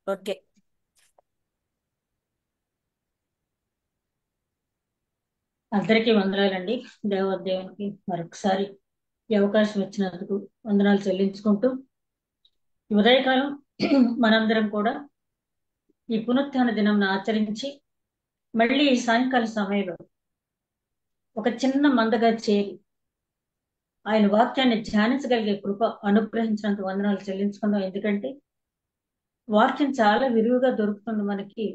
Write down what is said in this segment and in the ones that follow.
Okay. అందరికీ వందనాలండి. దేవునికి మరొకసారి ఈ అవకాశం ఇచ్చినందుకు వందనాలు చెల్లించుకుంటూ ఈ ఉదయకాలం మనందరం కూడా ఈ పునరుత్థాన దినం ఆచరించి మళ్ళీ ఈ సాయంకాల సమయంలో ఒక చిన్న మందగా చేరి ఆయన వాక్యాన్ని ధ్యానించగలిగే కృప అనుగ్రహించినంత వందనాలు చెల్లించుకుందాం. ఎందుకంటే వాక్యం చాలా విరివిగా దొరుకుతుంది మనకి.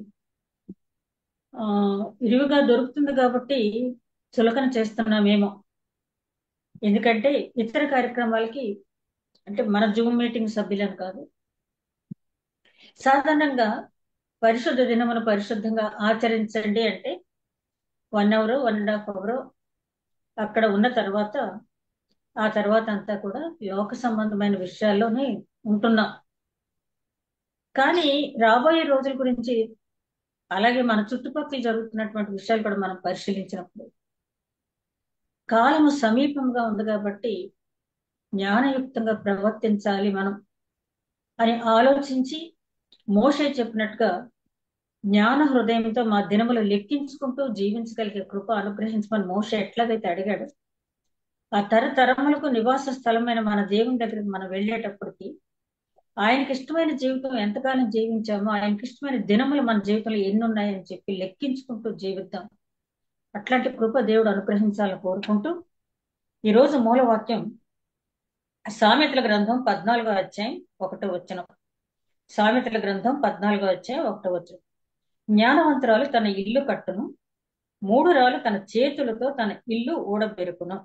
ఆ విరివిగా దొరుకుతుంది కాబట్టి చులకన చేస్తున్నామేమో. ఎందుకంటే ఇతర కార్యక్రమాలకి, అంటే మన జూమ్ మీటింగ్ సభ్యులను కాదు, సాధారణంగా పరిశుద్ధ దినమును పరిశుద్ధంగా ఆచరించండి అంటే 1 అవర్ 1.5 అవర్ అక్కడ ఉన్న తర్వాత ఆ తర్వాత అంతా కూడా లోక సంబంధమైన విషయాల్లోనే ఉంటున్నాం. కానీ రాబోయే రోజుల గురించి, అలాగే మన చుట్టుపక్కల జరుగుతున్నటువంటి విషయాలు కూడా మనం పరిశీలించినప్పుడు కాలము సమీపంగా ఉంది కాబట్టి జ్ఞానయుక్తంగా ప్రవర్తించాలి మనం అని ఆలోచించి మోషే చెప్పినట్టుగా జ్ఞాన హృదయంతో మా దినములు లెక్కించుకుంటూ జీవించగలిగే కృప అనుగ్రహించమని మోషే ఎట్లాగైతే అడిగాడు, ఆ తరతరములకు నివాస స్థలమైన మన దేవుని దగ్గరికి మనం వెళ్ళేటప్పటికి ఆయనకి ఇష్టమైన జీవితం ఎంతకాలం జీవించామో, ఆయనకి ఇష్టమైన దినములు మన జీవితంలో ఎన్ని ఉన్నాయని చెప్పి లెక్కించుకుంటూ జీవిద్దాం. అట్లాంటి కృప దేవుడు అనుగ్రహించాలని కోరుకుంటూ ఈరోజు మూలవాక్యం సామెతల గ్రంథం 14వ అధ్యాయం 1వ వచనం. సామెతల గ్రంథం 14వ అధ్యాయం 1వ వచనం. జ్ఞానవంతురాలు తన ఇల్లు కట్టును, మూఢురాలు తన చేతులతో తన ఇల్లు ఊడబెరుకును.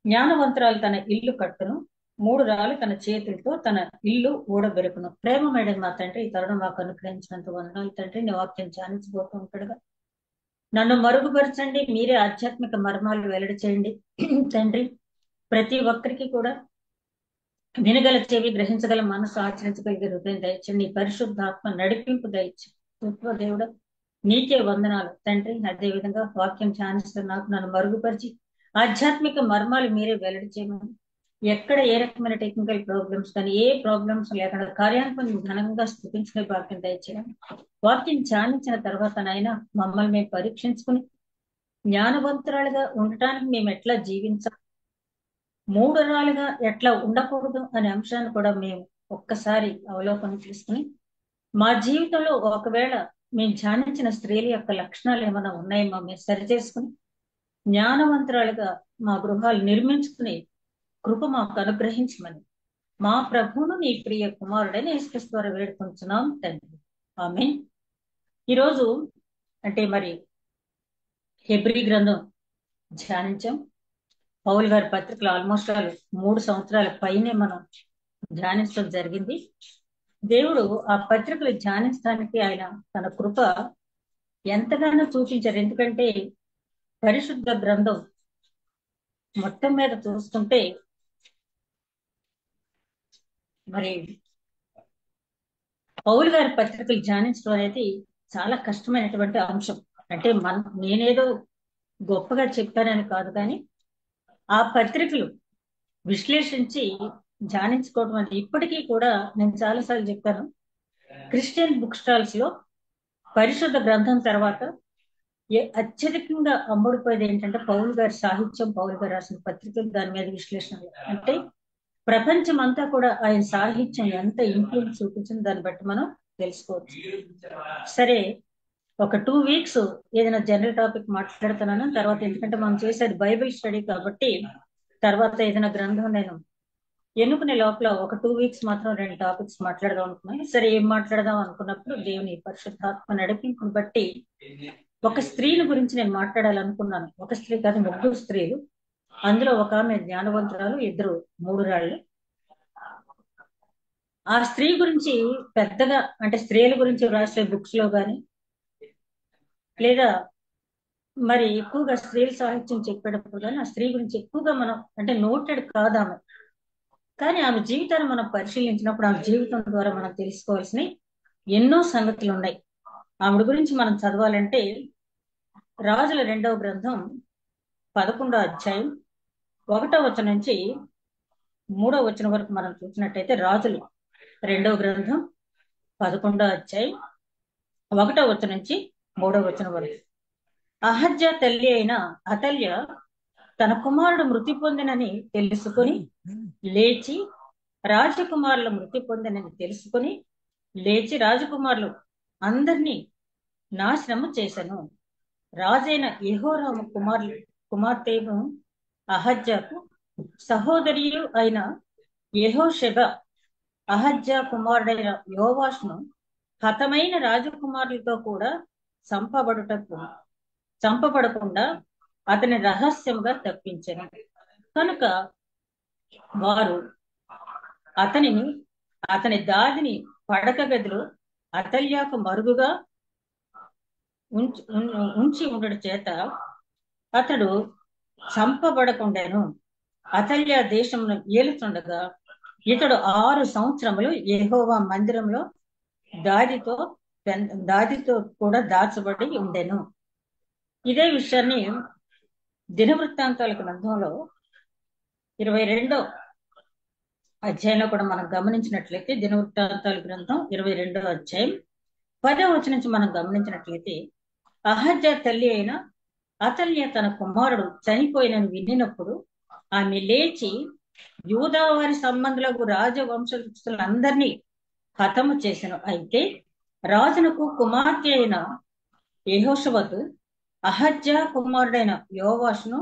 జ్ఞానవంతురాలు తన ఇల్లు కట్టును, మూఢురాలు తన చేతులతో తన ఇల్లు ఊడబెరుకును. ప్రేమ మేడం మా తండ్రి, ఈ తరుణం మాకు అనుగ్రహించినంత వందనాలు తండ్రి. నీ వాక్యం ధ్యానించబోతూ ఉంటాడుగా నన్ను మరుగుపరచండి, మీరే ఆధ్యాత్మిక మర్మాలు వెల్లడి చేయండి తండ్రి. ప్రతి ఒక్కరికి కూడా వినగల చెవి, గ్రహించగల మనసు, ఆచరించగలిగే హృదయం దయచండి. నీ పరిశుద్ధాత్మ నడిపింపు దయచండి దేవుడు. నీకే వందనాలు తండ్రి. అదే విధంగా వాక్యం ధ్యానిస్తున్న నాకు నన్ను మరుగుపరిచి ఆధ్యాత్మిక మర్మాలు మీరే వెల్లడి చేయమని, ఎక్కడ ఏ రకమైన టెక్నికల్ ప్రాబ్లమ్స్ కానీ ఏ ప్రాబ్లమ్స్ లేకుండా కార్యానికి ఘనంగా స్థుతించుకునే వాక్యం దయచేయండి. వాక్యం ధ్యానించిన తర్వాత నాయన మమ్మల్ని మేము పరీక్షించుకుని జ్ఞానవంతురాలుగా ఉండటానికి మేము ఎట్లా జీవించాలి, మూఢురాలుగా ఎట్లా ఉండకూడదు అనే అంశాన్ని కూడా మేము ఒక్కసారి అవలోకనం చేసుకుని మా జీవితంలో ఒకవేళ మేము ధ్యానించిన స్త్రీల యొక్క లక్షణాలు ఏమైనా ఉన్నాయేమో మేము సరిచేసుకుని జ్ఞానవంతురాలుగా మా గృహాలు నిర్మించుకుని కృప మాకు అనుగ్రహించమని మా ప్రభువును నీ ప్రియ కుమారుడైన యేసుక్రీస్తు ద్వారా వేడుకుంటున్నాం తండ్రి. ఆమేన్. ఈరోజు అంటే మరి హెబ్రీ గ్రంథం ధ్యానించాం. పౌలు గారి పత్రికలు ఆల్మోస్ట్ 3 సంవత్సరాల పైనే మనం ధ్యానించడం జరిగింది. దేవుడు ఆ పత్రికలు ధ్యానించడానికి ఆయన తన కృప ఎంతగానో చూపించారు. ఎందుకంటే పరిశుద్ధ గ్రంథం మొత్తం మీద చూస్తుంటే మరి పౌలు గారి పత్రికలు ధ్యానించడం అనేది చాలా కష్టమైనటువంటి అంశం. అంటే నేనేదో గొప్పగా చెప్పానని కాదు, కానీ ఆ పత్రికలు విశ్లేషించి ధ్యానించుకోవడం అంటే ఇప్పటికీ కూడా నేను చాలాసార్లు చెప్పాను, క్రిస్టియన్ బుక్ స్టాల్స్ లో పరిశుద్ధ గ్రంథం తర్వాత అత్యధికంగా అమ్ముడుపోయేది ఏంటంటే పౌలు గారి సాహిత్యం, పౌలు గారు రాసిన పత్రికలు, దాని మీద విశ్లేషణలు. అంటే ప్రపంచం అంతా కూడా ఆయన సాహిత్యం ఎంత ఇన్ఫ్లుయెన్స్ చూపించింది దాన్ని బట్టి మనం తెలుసుకోవచ్చు. సరే, ఒక 2 వీక్స్ ఏదైనా జనరల్ టాపిక్ మాట్లాడుతున్నాను, తర్వాత ఎందుకంటే మనం చేసేది బైబిల్ స్టడీ కాబట్టి తర్వాత ఏదైనా గ్రంథం నేను ఎన్నుకునే లోపల ఒక 2 వీక్స్ మాత్రం 2 టాపిక్స్ మాట్లాడదాం అనుకున్నాను. సరే, ఏం మాట్లాడదాం అనుకున్నప్పుడు దేవుని పరిశుద్ధాత్మ నడిపింపుని బట్టి ఒక స్త్రీని గురించి నేను మాట్లాడాలనుకున్నాను. ఒక స్త్రీ కాదు, 3 స్త్రీలు. అందులో ఒక ఆమె జ్ఞానవంతురాలు, 2 మూఢురాళ్ళు. ఆ స్త్రీ గురించి పెద్దగా, అంటే స్త్రీల గురించి రాసే బుక్స్ లో గాని లేదా మరి ఎక్కువగా స్త్రీల సాహిత్యం చెప్పేటప్పుడు కానీ ఆ స్త్రీ గురించి ఎక్కువగా మనం అంటే నోటెడ్ కాదు ఆమె. కానీ ఆమె జీవితాన్ని మనం పరిశీలించినప్పుడు ఆమె జీవితం ద్వారా మనం తెలుసుకోవాల్సిన ఎన్నో సంగతులు ఉన్నాయి. ఆవిడ గురించి మనం చదవాలంటే రాజుల 2వ గ్రంథం 11వ అధ్యాయం 1వ వచనం నుంచి 3వ వచనం వరకు మనం చూసినట్టయితే, రాజులు 2వ గ్రంథం 11వ అధ్యాయం 1వ వచనం నుంచి 3వ వచనం వరకు. అహజ్యా తల్లి అయిన అతల్య తన కుమారుడు మృతి పొందినని తెలుసుకొని లేచి రాజకుమారులు మృతి పొందినని తెలుసుకొని లేచి రాజకుమారులు అందరినీ నాశనము చేశాను. రాజైన యెహోరాము కుమార్తెను అహజ్యాకు సహోదరియు అయిన యెహోషెబ అహజ్యా కుమారుడైన యోవాషును హతమైన రాజకుమారులతో కూడా చంపబడకుండా అతని రహస్యంగా తప్పించెను. కనుక వారు అతని దాదిని పడక గదిలో అతల్యాకు మరుగుగా ఉంచి ఉండడం చేత అతడు చంపబడకుండాను. అతల్యా దేశమును ఏలుతుండగా ఇతడు 6 సంవత్సరములు యెహోవా మందిరంలో దాదితో కూడా దాచబడి ఉండెను. ఇదే విషయాన్ని దినవృత్తాంతాల గ్రంథంలో 22వ అధ్యాయంలో కూడా మనం గమనించినట్లయితే, దినవృత్తాంతాల గ్రంథం 22వ అధ్యాయం 10వ వచనం నుంచి మనం గమనించినట్లయితే, అహజ్యా తల్లి అయిన అతల్య తన కుమారుడు చనిపోయినని వినినప్పుడు ఆమె లేచి యూదా వారి సంబంధులకు రాజవంశస్థులందరినీ హతము చేసెను. అయితే రాజునకు కుమార్తె అయిన యెహోషబతు అహజ్యా కుమారుడైన యోవాషును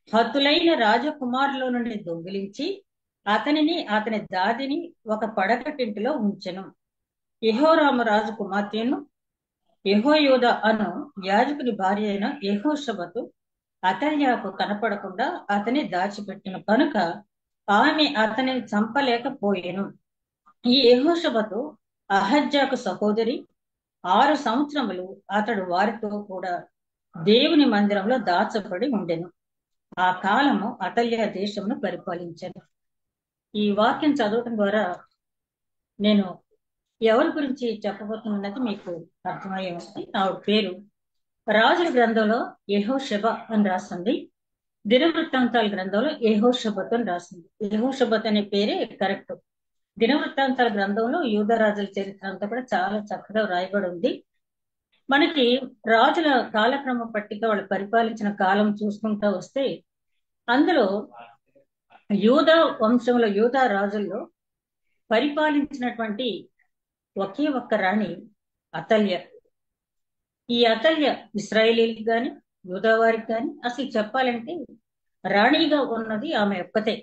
హతులైన రాజకుమారుల నుండి దొంగిలించి అతనిని అతని దాదిని ఒక పడకటింటిలో ఉంచెను. యెహోరాము రాజు కుమార్తెను యెహోయోద అను యాజకుని భార్య అయిన యెహోషబతు అతల్యాకు కనపడకుండా అతని దాచిపెట్టిన కనుక ఆమె అతనిని చంపలేకపోయెను. ఈ యెహోషబతు అహజ్యాకు సహోదరి. 6 సంవత్సరములు అతడు వారితో కూడా దేవుని మందిరంలో దాచబడి ఉండెను. ఆ కాలము అతల్యా దేశమును పరిపాలించాను. ఈ వాక్యం చదవటం ద్వారా నేను ఎవరి గురించి చెప్పబోతున్నది మీకు అర్థమయ్యే ఉంది. ఆవిడ పేరు రాజుల గ్రంథంలో యెహోషెబ అని రాస్తుంది. దినవృత్తాంతాల గ్రంథంలో యెహోషబత్ అని రాసింది. యెహోషబత్ అనే పేరే కరెక్ట్. దినవృత్తాంతాల గ్రంథంలో యూదా రాజుల చరిత్ర అంతా కూడా చాలా చక్కగా రాయబడి ఉంది. మనకి రాజుల కాలక్రమ పట్టిక వాళ్ళు పరిపాలించిన కాలం చూసుకుంటా వస్తే అందులో యూదా వంశంలో యూదా రాజుల్లో పరిపాలించినటువంటి ఒకే ఒక్క రాణి అతల్య. ఈ అతల్య ఇశ్రాయేలీలకు కానీ యూదా వారికి కానీ అసలు చెప్పాలంటే రాణిగా ఉన్నది ఆమె ఒక్కతే.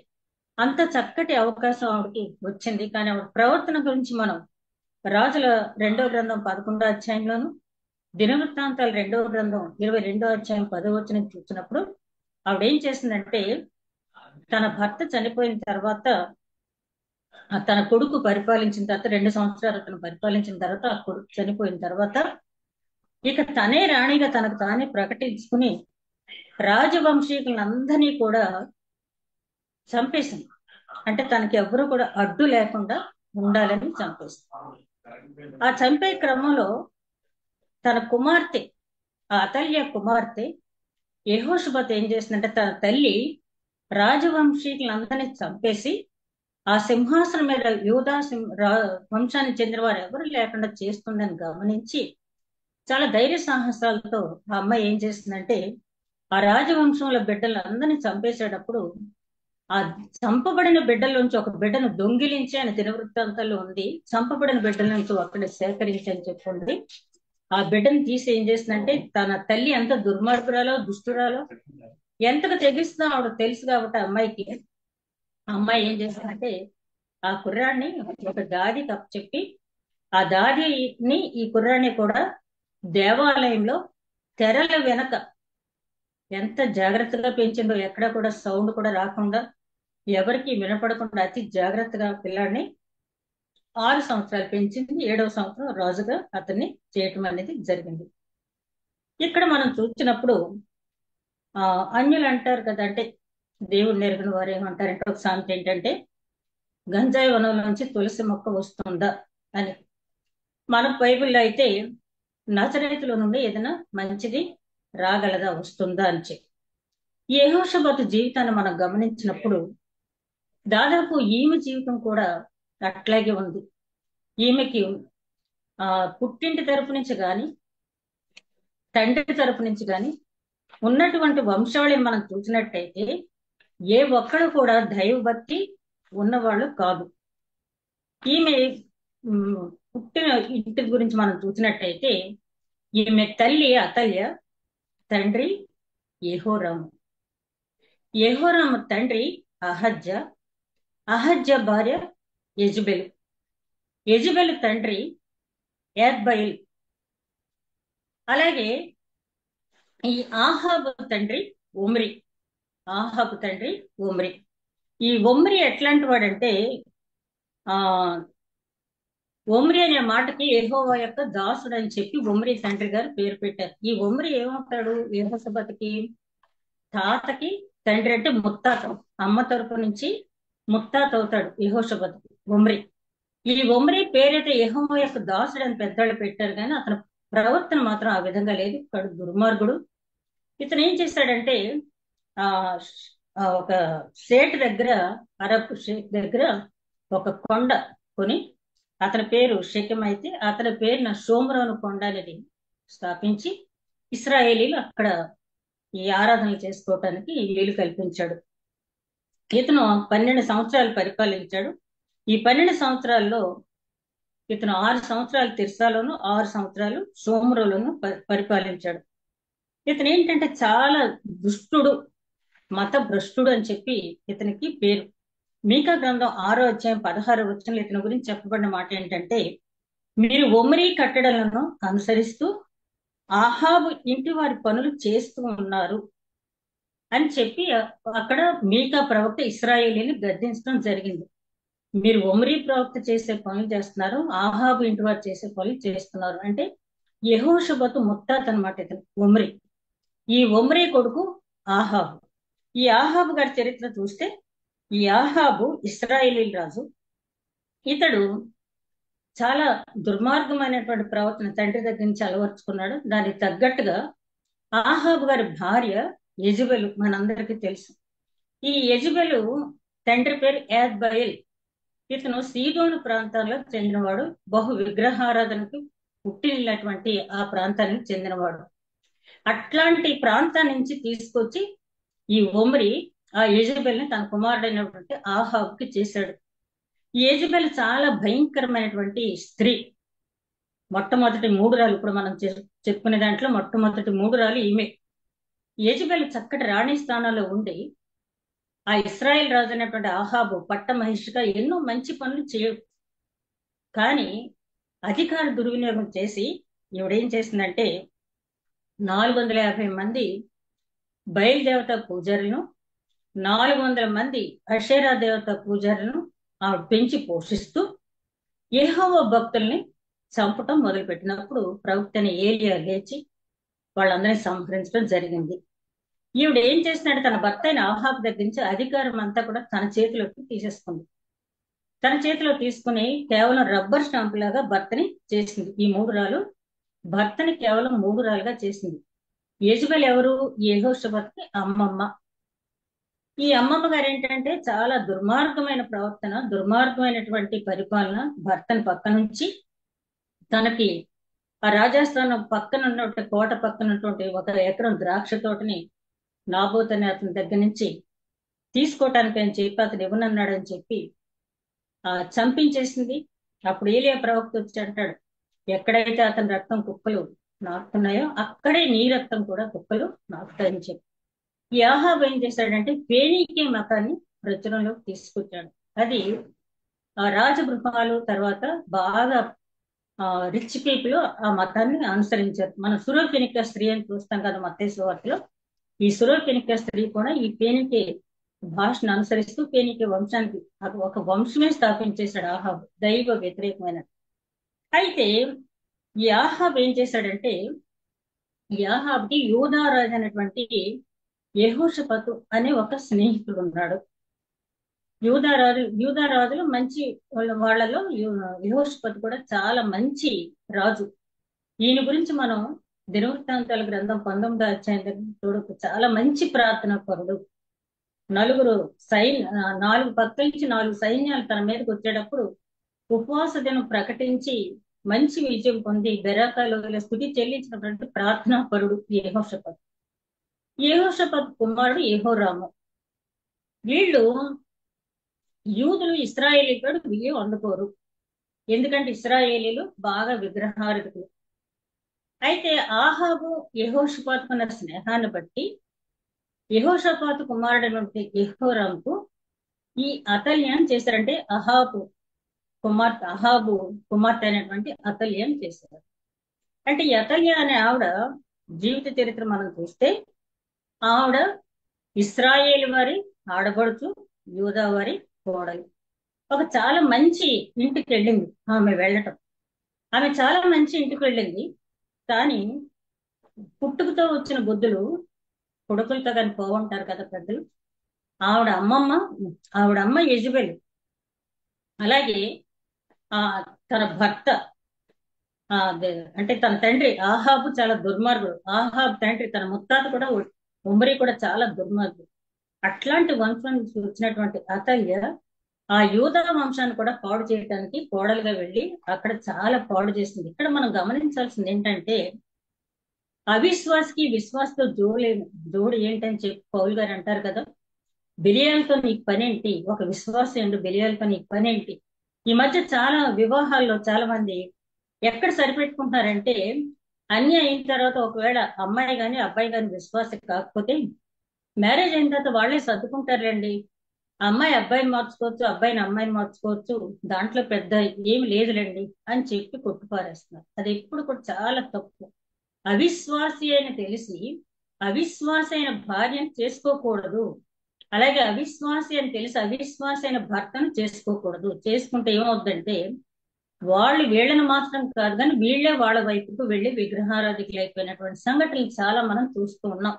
అంత చక్కటి అవకాశం ఆవిడకి వచ్చింది. కానీ ఆవిడ ప్రవర్తన గురించి మనం రాజుల 2వ గ్రంథం 11వ అధ్యాయంలోను, దినవృత్తాంతాలు 2వ గ్రంథం 22వ అధ్యాయం 10వ వచనం చూసినప్పుడు ఆవిడ ఏం చేసిందంటే, తన భర్త చనిపోయిన తర్వాత తన కొడుకు పరిపాలించిన తర్వాత 2 సంవత్సరాలు అతను పరిపాలించిన తర్వాత ఆ కొడుకు చనిపోయిన తర్వాత ఇక తనే రాణిగా తనకు తానే ప్రకటించుకుని రాజవంశీకులందరినీ కూడా చంపేసింది. అంటే తనకి ఎవరు కూడా అడ్డు లేకుండా ఉండాలని చంపేస్తుంది. ఆ చంపే క్రమంలో తన కుమార్తె, ఆ అతల్య కుమార్తె యెహోషబత్ ఏం చేసిందంటే, తన తల్లి రాజవంశీకులందరినీ చంపేసి ఆ సింహాసనం మీద యూదా వంశానికి చెందిన వారు ఎవరు లేకుండా చేస్తుందని గమనించి చాలా ధైర్య సాహసాలతో ఆ అమ్మాయి ఏం చేస్తుందంటే, ఆ రాజవంశంలో బిడ్డలందరినీ చంపేసేటప్పుడు ఆ చంపబడిన బిడ్డల నుంచి ఒక బిడ్డను దొంగిలించి ఆయన దినవృత్తాంతాల్లో ఉంది. చంపబడిన బిడ్డల నుంచి అక్కడ సేకరించి అని చెప్పుకుంది. ఆ బిడ్డను తీసి ఏం చేసిందంటే, తన తల్లి ఎంత దుర్మార్గురాలో దుష్టురాలో ఎంతకు తెగిస్తుందో ఆవిడ తెలుసు కాబట్టి అమ్మాయికి, అమ్మాయి ఏం చేసిందంటే ఆ కుర్రాడిని ఒక దాదికి అప్పచెప్పి ఆ దాదిని ఈ కుర్రాడిని కూడా దేవాలయంలో తెరల వెనక ఎంత జాగ్రత్తగా పెంచిందో, ఎక్కడ కూడా సౌండ్ కూడా రాకుండా ఎవరికి వినపడకుండా అతి జాగ్రత్తగా పిల్లాడిని 6 సంవత్సరాలు పెంచింది. 7వ సంవత్సరం రాజుగా అతన్ని చేయటం అనేది జరిగింది. ఇక్కడ మనం చూసినప్పుడు అన్యులు అంటారు కదా, అంటే దేవుడు నెరగిన వారు ఏమంటారంటే, ఒక సామెత ఏంటంటే గంజాయి వనంలోంచి తులసి మొక్క వస్తుందా అని. మన బైబిల్లో అయితే నజరేతులో నుండి ఏదైనా మంచిది రాగలదా, వస్తుందా అని చెప్పి. యెహోషబతు జీవితాన్ని మనం గమనించినప్పుడు దాదాపు ఈమె జీవితం కూడా అట్లాగే ఉంది. ఈమెకి ఆ పుట్టింటి తరపు నుంచి గాని తండ్రి తరపు నుంచి గాని ఉన్నటువంటి వంశావళిని మనం చూసినట్టయితే ఏ ఒక్కడు కూడా దైవభక్తి ఉన్నవాళ్ళు కాదు. ఈమె పుట్టిన ఇంటి గురించి మనం చూసినట్టయితే ఈమె తల్లి అతల్య, తండ్రి యెహోరాము. యెహోరాము తండ్రి అహజ్య, అహజ్య భార్య యెజబెలు, యెజబెలు తండ్రి యాద్బయల్. అలాగే ఈ ఆహాబు తండ్రి ఒమ్రి, ఆహాబు తండ్రి ఒమ్రి. ఈ ఒమ్రి ఎట్లాంటి వాడంటే ఆ ఒమ్రి అనే మాటకి యెహోవా యొక్క దాసుడు అని చెప్పి ఒమ్రి తండ్రి గారు పేరు పెట్టారు. ఈ ఒమ్రి ఏమవుతాడు యెహోషాపాతుకి? తాతకి తండ్రి అంటే ముత్తాత, అమ్మ తరపు నుంచి ముత్తాత అవుతాడు యెహోషాపాతుకి ఒమ్రి. ఈ ఒమ్రి పేరైతే యెహోవా యొక్క దాసుడు అని పెద్దవాళ్ళు పెట్టారు, కానీ అతని ప్రవర్తన మాత్రం ఆ విధంగా లేదు. ఇతడు దుర్మార్గుడు. ఇతను ఏం చేశాడంటే ఆ ఒక సేట్ దగ్గర, అరబ్ షేక్ దగ్గర ఒక కొండ కొని, అతని పేరు షెకెం అయితే అతని పేరున షోమ్రోను కొండ అనేది స్థాపించి ఇశ్రాయేలీలు అక్కడ ఈ ఆరాధనలు చేసుకోవటానికి వీలు కల్పించాడు. ఇతను 12 సంవత్సరాలు పరిపాలించాడు. ఈ 12 సంవత్సరాల్లో ఇతను 6 సంవత్సరాలు తిర్సాలోను, 6 సంవత్సరాలు షోమ్రోలోను పరిపాలించాడు. ఇతను ఏంటంటే చాలా దుష్టుడు, మత భ్రష్టుడు అని చెప్పి ఇతనికి పేరు. మీకా గ్రంథం 6వ అధ్యాయం 16వ వచనంలో ఇతని గురించి చెప్పబడిన మాట ఏంటంటే, మీరు ఒమ్రీ కట్టడలను అనుసరిస్తూ ఆహాబు ఇంటి వారి పనులు చేస్తూ ఉన్నారు అని చెప్పి అక్కడ మీకా ప్రవక్త ఇశ్రాయేలీని గద్దించడం జరిగింది. మీరు ఒమ్రీ ప్రవక్త చేసే పనులు చేస్తున్నారు, ఆహాబు ఇంటి వారు చేసే పనులు చేస్తున్నారు అంటే యెహోషాపాతు ముత్తాత అనమాట ఇతను ఒమ్రీ. ఈ ఒమ్రీ కొడుకు ఆహాబు. ఈ ఆహాబు గారి చరిత్ర చూస్తే, ఈ ఆహాబు ఇశ్రాయేలీల రాజు. ఇతడు చాలా దుర్మార్గమైనటువంటి ప్రవర్తన తండ్రి దగ్గర నుంచి అలవర్చుకున్నాడు. దానికి తగ్గట్టుగా ఆహాబు గారి భార్య యెజబెలు మనందరికీ తెలుసు. ఈ యెజబెలు తండ్రి పేరు యాద్బయల్. ఇతను సీదోను ప్రాంతాల్లో చెందినవాడు, బహు విగ్రహారాధనకు పుట్టినటువంటి ఆ ప్రాంతానికి చెందినవాడు. అట్లాంటి ప్రాంతం నుంచి తీసుకొచ్చి ఈ ఒమ్రి ఆ యెజబెల్ని తన కుమారుడైనటువంటి ఆహాబుకి చేశాడు. ఈ యెజబెల్ చాలా భయంకరమైనటువంటి స్త్రీ. మొట్టమొదటి 3 రాళ్ళు, ఇప్పుడు మనం చెప్పుకునే దాంట్లో మొట్టమొదటి 3 రాళ్ళు ఈమె. యెజబెల్ చక్కటి రాణి స్థానంలో ఉండి ఆ ఇశ్రాయేల్ రాజు అయినటువంటి ఆహాబు పట్ట మహిషిగా ఎన్నో మంచి పనులు చేయడు. కానీ అధికార దుర్వినియోగం చేసి ఈవిడేం చేసిందంటే 450 మంది బయలుదేవత పూజారులను, 400 మంది అషేరా దేవత పూజారులను ఆవిడ పెంచి పోషిస్తూ యెహోవా భక్తుల్ని చంపటం మొదలుపెట్టినప్పుడు ప్రవక్త ఏలియా లేచి వాళ్ళందరినీ సంహరించడం జరిగింది. ఈవిడ ఏం చేసినట్టు తన భర్త అయిన ఆహాబు దగ్గర నుంచి అధికారం అంతా కూడా తన చేతిలోకి తీసేసుకుంది. తన చేతిలో తీసుకుని కేవలం రబ్బర్ స్టాంప్ లాగా భర్తని చేసింది. ఈ 3 రాళ్ళు భర్తని కేవలం 3 రాళ్ళుగా చేసింది. యెజబెల్ ఎవరు? యెహోషాపాతుకి అమ్మమ్మ. ఈ అమ్మమ్మ గారు ఏంటంటే చాలా దుర్మార్గమైన ప్రవర్తన, దుర్మార్గమైనటువంటి పరిపాలన. భర్తని పక్క నుంచి తనకి ఆ రాజస్థానం పక్కన ఉన్నటువంటి కోట పక్కన ఉన్నటువంటి 1 ఎకరం ద్రాక్ష తోటని నాబోత్ అనే అతని దగ్గర నుంచి తీసుకోవటానికి అని చెప్పి అతను ఇవ్వనన్నాడని చెప్పి చంపించేసింది. అప్పుడు ఏలియా ప్రవక్త వచ్చి అంటాడు, ఎక్కడైతే అతని రక్తం కుక్కలు నాకుతున్నాయో అక్కడే నీ రక్తం కూడా కుక్కలు నాకుతాయని చెప్పి ఈ ఆహాబు ఏం చేశాడంటే ఫేనీకే మతాన్ని ప్రచురంలోకి తీసుకొచ్చాడు. అది రాజగృహాలు తర్వాత బాగా రిచ్ పీపుల్ ఆ మతాన్ని అనుసరించారు. మనం సురోఫెనికా స్త్రీ అని చూస్తాం కదా మత్తయి సువార్తలో. ఈ సురోఫెనికా స్త్రీ కూడా ఈ ఫేనీకే భాషను అనుసరిస్తూ ఫేనీకే వంశానికి ఒక వంశమే స్థాపించేశాడు ఆహాబు, దైవ వ్యతిరేకమైన. అయితే ఈ ఆహాబు ఏం చేశాడంటే, ఈ ఆహాబుకి యూదారాజు అనేటువంటి యెహోషాపాతు అనే ఒక స్నేహితుడు ఉన్నాడు. యూదారాజులు మంచి వాళ్ళలో యెహోషాపాతు కూడా చాలా మంచి రాజు. ఈయన గురించి మనం దినవృత్తాంతాల గ్రంథం 19వ అధ్యాయం దగ్గర చూడకు. చాలా మంచి ప్రార్థన పరుడు. 4 పక్కల నుంచి 4 సైన్యాలు తన మీదకి వచ్చేటప్పుడు ఉపవాస దినం ప్రకటించి మంచి విజయం పొంది బెరాకాలో స్థుతి చెల్లించినటువంటి ప్రార్థనా పరుడు యెహోషాపాతు. యెహోషాపాతు కుమారుడు యెహోరాము. వీళ్ళు యూదులు ఇశ్రాయేలీతో విజయం అందుకోరు. ఎందుకంటే ఇశ్రాయేలీలు బాగా విగ్రహారాధకులు. అయితే ఆహాబు యెహోషాపాతుకున్న స్నేహాన్ని బట్టి యెహోషాపాతు కుమారుడైనటువంటి యెహోరాముకు ఈ అతల్యాన్ని చేశారంటే అహాబు కుమార్తె అయినటువంటి అతల్యాన్ని చేశారు. అంటే ఈ అతల్య అనే ఆవిడ జీవిత చరిత్ర మనం చూస్తే ఆవిడ ఇశ్రాయేల్ వారి ఆడపడుచు, యూదా వారి కోడలు. ఒక చాలా మంచి ఇంటికి వెళ్ళింది ఆమె వెళ్ళటం. ఆమె చాలా మంచి ఇంటికి వెళ్ళింది. కానీ పుట్టుకతో వచ్చిన బుద్ధులు కొడుకులతో కానీ పోవంటారు కదా పెద్దలు. ఆవిడ అమ్మమ్మ ఆవిడ అమ్మ యెజబెల్. అలాగే ఆ తన భర్త అంటే తన తండ్రి ఆహాబు చాలా దుర్మార్గుడు. ఆహాబు తండ్రి తన ముత్తాత కూడా ఉమ్మరి కూడా చాలా దుర్మార్గుడు. అట్లాంటి వంశం నుంచి వచ్చినటువంటి అతల్య ఆ యూదా వంశాన్ని కూడా పాడు చేయడానికి కోడలుగా వెళ్ళి అక్కడ చాలా పాడు చేసింది. ఇక్కడ మనం గమనించాల్సింది ఏంటంటే అవిశ్వాసకి విశ్వాసతో జోడు ఏంటని చెప్పి పౌలు గారు అంటారు కదా, బెలియాలతో నీకు పనేంటి, ఒక విశ్వాసండు బెలియాలతో నీకు పనేంటి. ఈ మధ్య చాలా వివాహాల్లో చాలా మంది ఎక్కడ సరిపెట్టుకుంటున్నారంటే అన్ని అయిన తర్వాత ఒకవేళ అమ్మాయి గాని అబ్బాయి గాని విశ్వాసం కాకపోతే మ్యారేజ్ అయిన తర్వాత వాళ్ళే సర్దుకుంటారులేండి, అమ్మాయి అబ్బాయిని మార్చుకోవచ్చు, అబ్బాయిని అమ్మాయిని మార్చుకోవచ్చు, దాంట్లో పెద్ద ఏమి లేదులేండి అని చెప్పి కొట్టుపారేస్తున్నారు. అది ఎప్పుడు కూడా చాలా తప్పు. అవిశ్వాసి అని తెలిసి అవిశ్వాస అయిన భార్యను చేసుకోకూడదు. అలాగే అవిశ్వాసి అని తెలిసి అవిశ్వాస అయిన భర్తను చేసుకోకూడదు. చేసుకుంటే ఏమవుద్దంటే వాళ్ళు వీళ్ళని మాత్రం కాదు కానీ వీళ్ళే వాళ్ళ వైపుకు వెళ్ళి విగ్రహారాధికులు అయిపోయినటువంటి సంఘటనలు చాలా మనం చూస్తూ ఉన్నాం.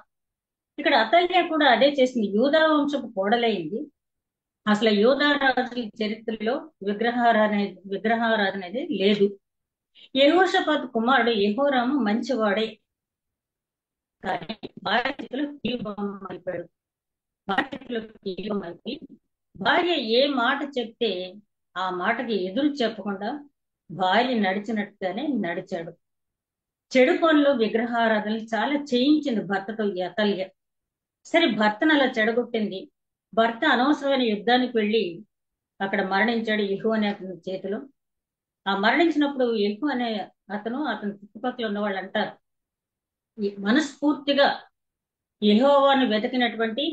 ఇక్కడ అతల్య కూడా అదే చేసింది. యూదా వంశపు కోడలైంది. అసలు యూదా రాజుల చరిత్రలో విగ్రహారాధన అనేది లేదు. యెహోషాపాతు కుమారుడు యెహోరాము మంచివాడే, కానీ బాధ్యతలు కీలుబొమ్మైపోయాడు. బాధ్యతలు కీలుబొమ్మైపోయి భార్య ఏ మాట చెప్తే ఆ మాటకి ఎదురు చెప్పకుండా భార్య నడిచినట్టుగానే నడిచాడు. చెడు పనులు విగ్రహారాధనలు చాలా చేయించింది భర్తతో ఈ అతల్య. సరే, భర్తను అలా చెడగొట్టింది. భర్త అనవసరమైన యుద్ధానికి వెళ్ళి అక్కడ మరణించాడు యెహూ అనే అతని చేతిలో. ఆ మరణించినప్పుడు యెహూ అనే అతను అతని చుట్టుపక్కల ఉన్న వాళ్ళు అంటారు, మనస్ఫూర్తిగా యెహోవాను వెతికినటువంటి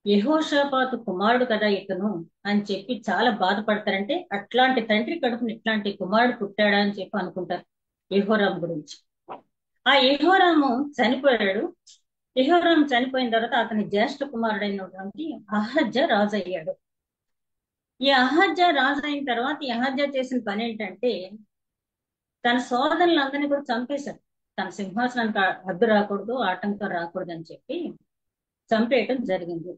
యెహోషాపాతు కుమారుడు కదా ఇతను అని చెప్పి చాలా బాధపడతారంటే అట్లాంటి తండ్రి కడుపుని ఇట్లాంటి కుమారుడు పుట్టాడా అని చెప్పి అనుకుంటారు యెహోరాము గురించి. ఆ యెహోరాము చనిపోయాడు. యెహోరాము చనిపోయిన తర్వాత అతని జ్యేష్ఠ కుమారుడైనటువంటి అహజ్యా రాజు అయ్యాడు. ఈ అహజ్యా రాజు అయిన తర్వాత ఈ అహజ్యా చేసిన పని ఏంటంటే తన సోదరులందరినీ కూడా చంపేశాడు. తన సింహాసనానికి అడ్డు రాకూడదు, ఆటంకం రాకూడదు అని చెప్పి చంపేయటం జరిగింది.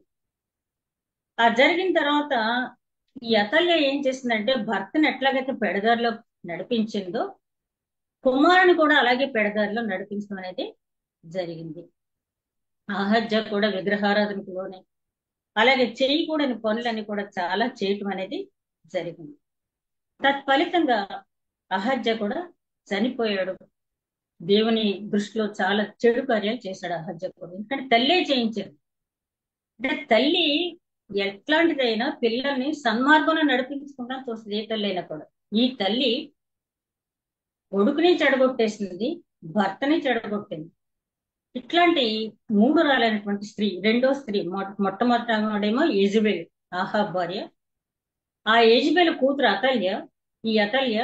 ఆ జరిగిన తర్వాత ఈ అతల్య ఏం చేసిందంటే భర్తను ఎట్లాగైతే పెడదారిలో నడిపించిందో కుమారుని కూడా అలాగే పెడదారిలో నడిపించడం అనేది జరిగింది. అహజ్యా కూడా విగ్రహారాధనకు లోనే, అలాగే చేయకూడని పనులని కూడా చాలా చేయటం అనేది జరిగింది. తత్ఫలితంగా అహజ్యా కూడా చనిపోయాడు. దేవుని దృష్టిలో చాలా చెడు కార్యాలు చేశాడు అహజ్యా కూడా. ఎందుకంటే తల్లే చేయించాడు. అంటే తల్లి ఎట్లాంటిదైనా పిల్లల్ని సన్మార్గంలో నడిపించుకుంటా చూస్తుంది, ఏ తల్లి అయినా కూడా. ఈ తల్లి కొడుకుని చెడగొట్టేసింది, భర్తని చెడగొట్టింది. ఇట్లాంటి మూడు రాలైనటువంటి స్త్రీ, రెండో స్త్రీ మొట్టమొదటేమో యెజబెల్, ఆహాబ్ భార్య. ఆ యెజబెల్ కూతురు అతల్య. ఈ అతల్య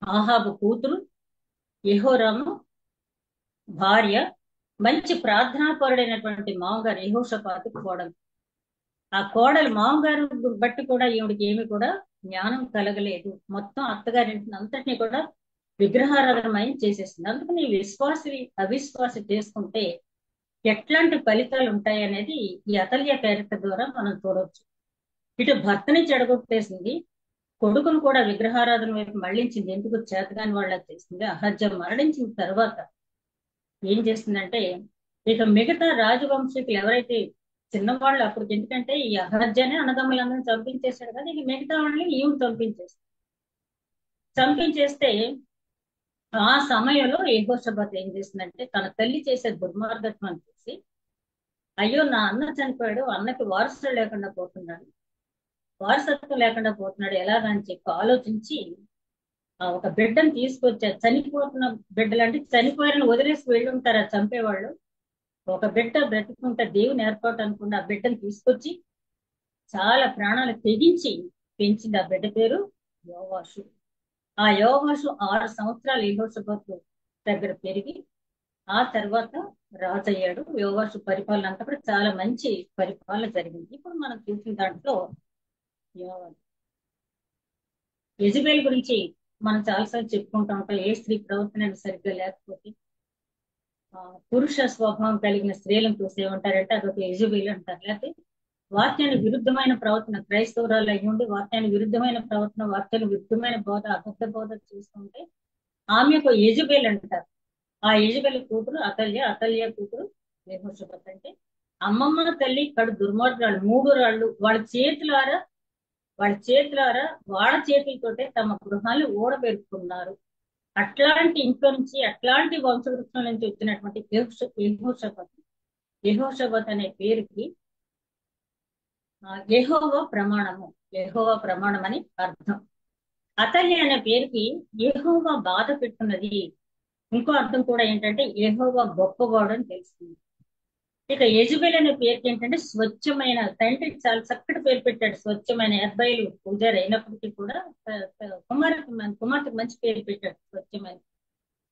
ఆహాబు కూతురు, యెహోరాము భార్య. మంచి ప్రార్థనాపరుడైనటువంటి మామగారు యెహోషాపాతు కోడలు. ఆ కోడలు మామగారు బట్టి కూడా ఈవిడికి ఏమి కూడా జ్ఞానం కలగలేదు. మొత్తం అత్తగారింటిని అంతటినీ కూడా విగ్రహారాధనమయం చేసేసింది. అందుకని విశ్వాసి అవిశ్వాసి చేసుకుంటే ఎట్లాంటి ఫలితాలు ఉంటాయి అనేది ఈ అతల్య క్యారెక్టర్ ద్వారా మనం చూడవచ్చు. ఇటు భర్తని చెడగొట్టేసింది, కొడుకును కూడా విగ్రహారాధన వైపు మళ్లించింది. ఎందుకు చేతగాని వాళ్ళ చేసింది. అహజ్యా మరణించిన తర్వాత ఏం చేసిందంటే ఇక మిగతా రాజవంశీకులు ఎవరైతే చిన్నవాళ్ళు అప్పుడు, ఎందుకంటే ఈ అహజ్యానే అన్నదమ్ములందరినీ చంపించేశాడు కదా, ఇక మిగతా వాళ్ళని ఈవిడ చంపించేసింది. చంపించేస్తే ఆ సమయంలో యెహోషాపాతు ఏం చేసిందంటే తన తల్లి చేసే దుర్మార్గత్వం చూసి, అయ్యో నా అన్న చనిపోయాడు, అన్నకి వారసుడు లేకుండా పోతున్నాడు, వారసత్వం లేకుండా పోతున్నాడు ఎలాగని చెప్పి ఆలోచించి ఒక బిడ్డను తీసుకొచ్చారు. చనిపోతున్న బిడ్డలు అంటే చనిపోయారని వదిలేసి వెళ్ళి ఉంటారు ఆ చంపేవాళ్ళు. ఒక బిడ్డ బ్రతికుంటే దేవుని ఏర్పాటు అనుకున్న ఆ బిడ్డను తీసుకొచ్చి చాలా ప్రాణాలు తెగించి పెంచింది. ఆ బిడ్డ పేరు యోవాషు. ఆ యోవాషు 6 సంవత్సరాలు యెహోషాపాతు దగ్గర పెరిగి ఆ తర్వాత రాజు అయ్యాడు. యోవాషు పరిపాలన అంతా కూడా చాలా మంచి పరిపాలన జరిగింది. ఇప్పుడు మనం చూసిన దాంట్లో యెజబెల్ గురించి మనం చాలాసార్లు చెప్పుకుంటూ ఉంటాం. ఏ స్త్రీ ప్రవర్తన సరిగ్గా లేకపోతే పురుష స్వభావం కలిగిన స్త్రీలను చూసి ఏమంటారంటే అదొక యెజబెల్ అంటారు. లేకపోతే వాక్యానికి విరుద్ధమైన ప్రవర్తన, క్రైస్తవురాలు అయి ఉండి వాక్యానికి విరుద్ధమైన ప్రవర్తన, వాక్యానికి విరుద్ధమైన బోధ, అబద్ధ బోధ చేస్తుంటే ఆమె ఒక యెజబెల్ అంటారు. ఆ యెజబెల్ కూతురు అతల్య, అతల్య కూతురు యెహోషాపాతు. అంటే అమ్మమ్మ తల్లి కడు దుర్మార్గురాలు, 3 రాళ్ళు వాళ్ళ చేతులారా వాళ్ళ చేతులతోటే తమ గృహాలు ఓడబెరుకున్నారు. అట్లాంటి ఇంట్లో నుంచి, అట్లాంటి వంశవృక్షం నుంచి వచ్చినటువంటి యెహోషాపాతు అనే పేరుకి యెహోవా ప్రమాణం అని అర్థం. అతల్య అనే పేరుకి యెహోవా బాధ పెట్టున్నది. ఇంకో అర్థం కూడా ఏంటంటే యెహోవా గొప్పవాడు అని తెలుస్తుంది. ఇక యెజబెల్ అనే పేరుకి ఏంటంటే స్వచ్ఛమైన, తండ్రి చాలా చక్కటి పేరు పెట్టాడు. స్వచ్ఛమైన అబ్బాయిలు పూజారి అయినప్పటికీ కూడా కుమార్తెకు మంచి పేరు పెట్టాడు, స్వచ్ఛమైన.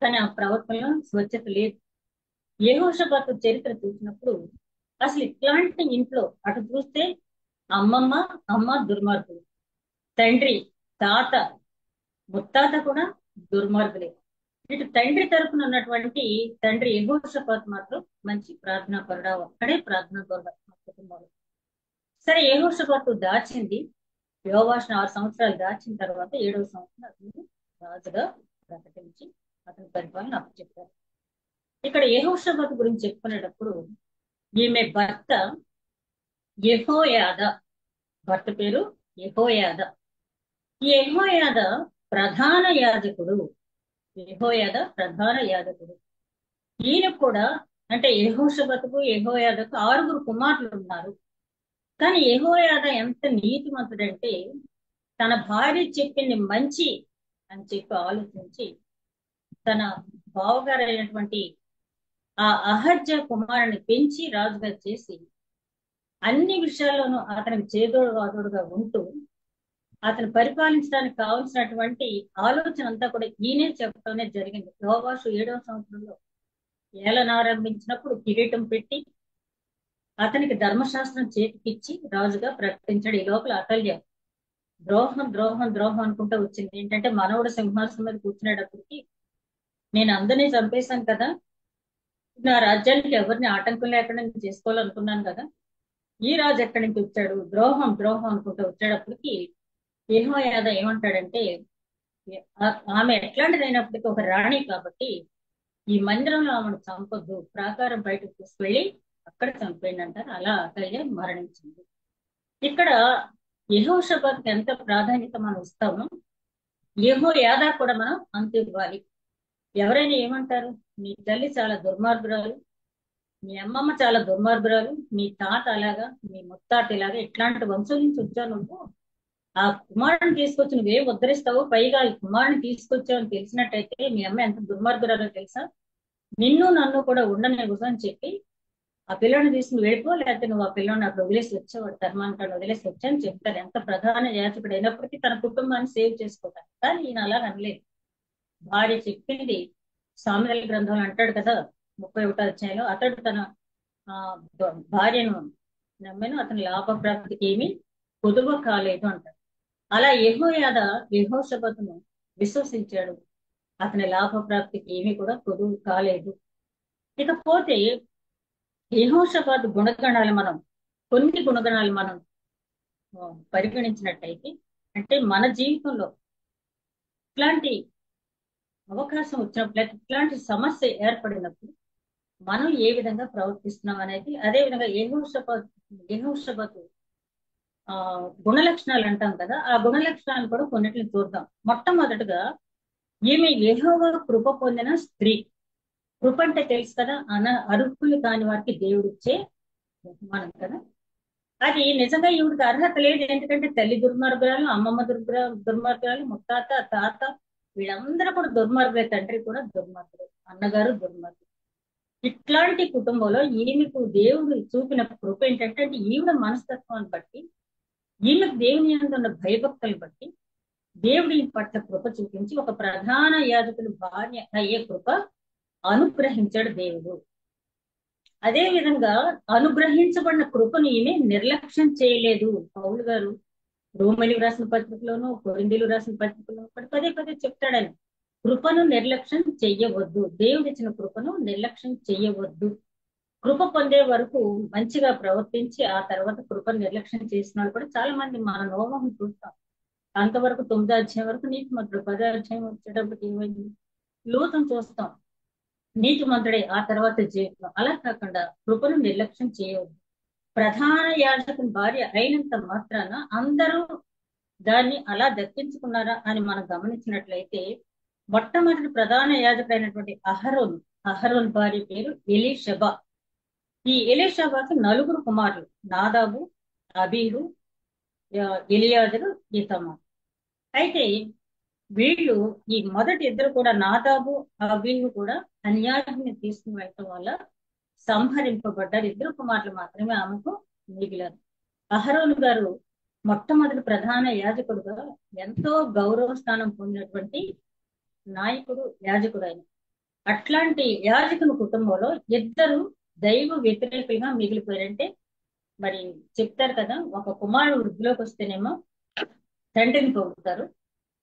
కానీ ఆ ప్రవర్తనలో స్వచ్ఛత లేదు. యెహోషాపాతు చరిత్ర చూసినప్పుడు అసలు ఇట్లాంటి ఇంట్లో అటు చూస్తే అమ్మ దుర్మార్గులు, తండ్రి, తాత, ముత్తాత కూడా దుర్మార్గులే. ఇటు తండ్రి తరపున ఉన్నటువంటి తండ్రి యెహోషాపాతు మాత్రం మంచి ప్రార్థనా పరుడా, ఒక్కడే ప్రార్థనా పరుడా కుటుంబంలో. సరే, యెహోషాపాతు దాచింది యోవాషును 6 సంవత్సరాలు దాచిన తర్వాత 7వ సంవత్సరం అతను రాజుగా ప్రకటించి అతని పరిపాలన అప్పచెప్పారు. ఇక్కడ యెహోషాపాతు గురించి చెప్పుకునేటప్పుడు ఈమె భర్త యెహోయాదా, భర్త పేరు యెహోయాదా. ఈ యెహోయాదా ప్రధాన యాజకుడు. ఈయన కూడా అంటే యెహోషాపాతుకు యెహోయాదాకు 6 కుమారులు ఉన్నారు. కానీ యెహోయాదా ఎంత నీతిమంతుడంటే తన భార్య చెప్పింది మంచి అని చెప్పి ఆలోచించి తన బావగారు అయినటువంటి ఆ అహజ్య కుమారుని పెంచి రాజుగా చేసి అన్ని విషయాల్లోనూ అతనికి చేదోడు వాదోడుగా ఉంటూ అతను పరిపాలించడానికి కావలసినటువంటి ఆలోచన అంతా కూడా ఈయనే చెప్పడమే జరిగింది. యోవాషు 7వ సంవత్సరంలో ఏలన ఆరంభించినప్పుడు కిరీటం పెట్టి అతనికి ధర్మశాస్త్రం చేతికిచ్చి రాజుగా ప్రకటించాడు. ఈ లోపల అతల్య ద్రోహం అనుకుంటూ వచ్చింది. ఏంటంటే మనవడు సింహాసనం మీద కూర్చునేటప్పటికి నేను అందరినీ చంపేశాను కదా, నా రాజ్యానికి ఎవరిని ఆటంకం లేకుండా నేను చేసుకోవాలనుకున్నాను కదా, ఈ రాజు ఎక్కడి నుంచి వచ్చాడు, ద్రోహం అనుకుంటూ వచ్చేటప్పటికి యెహోయాదా ఏమంటాడంటే ఆమె ఎట్లాంటిదైనప్పటికీ ఒక రాణి కాబట్టి ఈ మందిరంలో ఆమెను చంపొద్దు, ప్రాకారం బయటకు తీసుకెళ్ళి అక్కడ చంపేయండి అంటారు. అలా అతల్య మరణించింది. ఇక్కడ యెహోషాపాతుకి ఎంత ప్రాధాన్యత మనం ఇస్తామో యెహోయాదా కూడా మనం అంత ఇవ్వాలి. ఎవరైనా ఏమంటారు, నీ తల్లి చాలా దుర్మార్గురాలు, మీ అమ్మమ్మ చాలా దుర్మార్గురాలు, మీ తాత అలాగా, మీ ముత్తాత ఇలాగా, ఇట్లాంటి వంశం నుంచి వచ్చావు నువ్వు, ఆ కుమారుని తీసుకొచ్చి నువ్వేం ఉద్ధరిస్తావు, పైగా ఈ కుమారుని తీసుకొచ్చావు అని తెలిసినట్టయితే మీ అమ్మ ఎంత దుర్మార్గురాలో తెలుసా, నన్ను కూడా ఉండనివ్వదు అని చెప్పి ఆ పిల్లని తీసుకుని వెళ్ళిపో, లేకపోతే నువ్వు ఆ పిల్లని అక్కడ వదిలేసి వచ్చేవాడు, ధర్మాన్ని వదిలేసి వచ్చాని చెప్తారు. ఎంత ప్రధాన యాచకుడు అయినప్పటికీ తన కుటుంబాన్ని సేవ్ చేసుకోవాలి. కానీ ఈయన అలా అనలేదు. భార్య చెప్పింది సామెతల గ్రంథంలో అంటాడు కదా 31వ అధ్యాయంలో, అతడు తన భార్యను నమ్మెను, అతని లాభప్రాప్తికి ఏమీ కొదువ కాలేదు అంటాడు. అలా యెహోషాపాతును విశ్వసించాడు, అతని లాభప్రాప్తికి ఏమీ కూడా కొదువు కాలేదు. ఇకపోతే యెహోషాపాతు కొన్ని గుణగణాలు మనం పరిగణించినట్టయితే, అంటే మన జీవితంలో ఇట్లాంటి అవకాశం వచ్చినప్పుడు, లేకపోతే ఇట్లాంటి సమస్య ఏర్పడినప్పుడు మనం ఏ విధంగా ప్రవర్తిస్తున్నాం అనేది, అదే విధంగా యెహోషాపాతు ఆ గుణ లక్షణాలు అంటాం కదా, ఆ గుణ లక్షణాలు కూడా కొన్నిటిని చూద్దాం. మొట్టమొదటిగా ఈమె యెహోవా కృప పొందిన స్త్రీ. కృప అంటే తెలుసు కదా, అర్హులు కాని వారికి దేవుడిచ్చే బహుమానం కదా. అది నిజంగా ఈవిడికి అర్హత లేదు. ఎందుకంటే తల్లి దుర్మార్గురాలు, అమ్మమ్మ దుర్మార్గురాలు, ముత్తాత, తాత వీళ్ళందరూ కూడా దుర్మార్గులే, తండ్రి కూడా దుర్మార్గుడు, అన్నగారు దుర్మార్గుడు. ఇట్లాంటి కుటుంబంలో ఈమెకు దేవుడు చూపిన కృప ఏంటంటే, అంటే ఈవిడ మనస్తత్వాన్ని బట్టి, ఈమెకు దేవుని యందు ఉన్న భయభక్తులు బట్టి దేవుడి పట్ల కృప చూపించి ఒక ప్రధాన యాజకుని భార్య అయ్యే కృప అనుగ్రహించాడు దేవుడు. అదే విధంగా అనుగ్రహించబడిన కృపను ఈమె నిర్లక్ష్యం చేయలేదు. పౌలు గారు రోమలికి రాసిన పత్రికలోను, కొరింథీలు రాసిన పత్రికలోను పదే పదే చెప్తాడని, కృపను నిర్లక్ష్యం చెయ్యవద్దు, దేవుడు ఇచ్చిన కృపను నిర్లక్ష్యం చెయ్యవద్దు. కృప పొందే వరకు మంచిగా ప్రవర్తించి ఆ తర్వాత కృపను నిర్లక్ష్యం చేసిన వాళ్ళు కూడా చాలా మంది మన నోమం చూస్తాం. అంతవరకు 9వ అధ్యాయం వరకు నీతిమంతుడు, 10వ అధ్యాయం వచ్చేటప్పటికి ఏమైంది, లోతును చూస్తాం, నీతిమంతుడే, ఆ తర్వాత జీవితం. అలా కాకుండా కృపను నిర్లక్ష్యం చేయవద్దు. ప్రధాన యాజకుని భార్య అయినంత మాత్రాన అందరూ దాన్ని అలా దక్కించుకున్నారా అని మనం గమనించినట్లయితే, మొట్టమొదటి ప్రధాన యాజకుడైనటువంటి అహరోన్ భార్య పేరు ఎలీషబా. ఈ ఎలీషబాకి 4 కుమారులు, నాదాబు, అబీహు, ఎలియాజరు, ఈతమారు. అయితే వీళ్ళు, ఈ మొదటి ఇద్దరు కూడా, నాదాబు, అబీహు కూడా అన్యాయాన్ని తీసుకుని వెళ్ళటం వల్ల సంహరింపబడ్డారు. 2 కుమారులు మాత్రమే ఆమెకు మిగిలారు. అహరోను గారు మొట్టమొదటి ప్రధాన యాజకుడుగా ఎంతో గౌరవ స్థానం పొందినటువంటి నాయకుడు, యాజకుడు ఆయన. అట్లాంటి యాజకుని కుటుంబంలో 2 దైవ వ్యతిరేకులుగా మిగిలిపోయారంటే, మరి చెప్తారు కదా, ఒక కుమారుడు వృద్ధిలోకి వస్తేనేమో తండ్రిని పొగుడుతారు,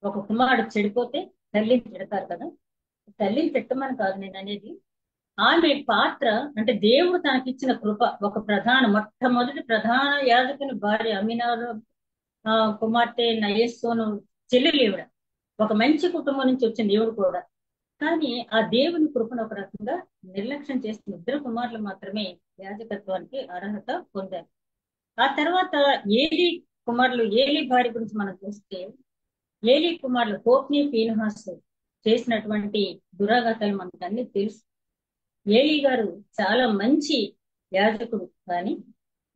ఒక కుమారుడు చెడిపోతే తల్లిని తిడతారు కదా. తల్లిని తిట్టమని కాదు నేను అనేది, ఆమె పాత్ర అంటే దేవుడు తనకిచ్చిన కృప. ఒక మొట్టమొదటి ప్రధాన యాజకుని భార్య అమీనాదాబు కుమార్తె నయస్సోను చెల్లెలు ఈవిడ. ఒక మంచి కుటుంబం నుంచి వచ్చింది ఈవిడ కూడా. కానీ ఆ దేవుని కృపను ఒక రకంగా నిర్లక్ష్యం చేస్తున్న 2 కుమారులు మాత్రమే యాజకత్వానికి అర్హత పొందారు. ఆ తర్వాత ఏలీ భార్య గురించి మనం చూస్తే, ఏలీ కుమారులు హోప్ని, ఫీనహాస్ చేసినటువంటి దురాఘాతాలు మనకు అన్ని తెలుసు. ఏలీ గారు చాలా మంచి యాజకుడు, కానీ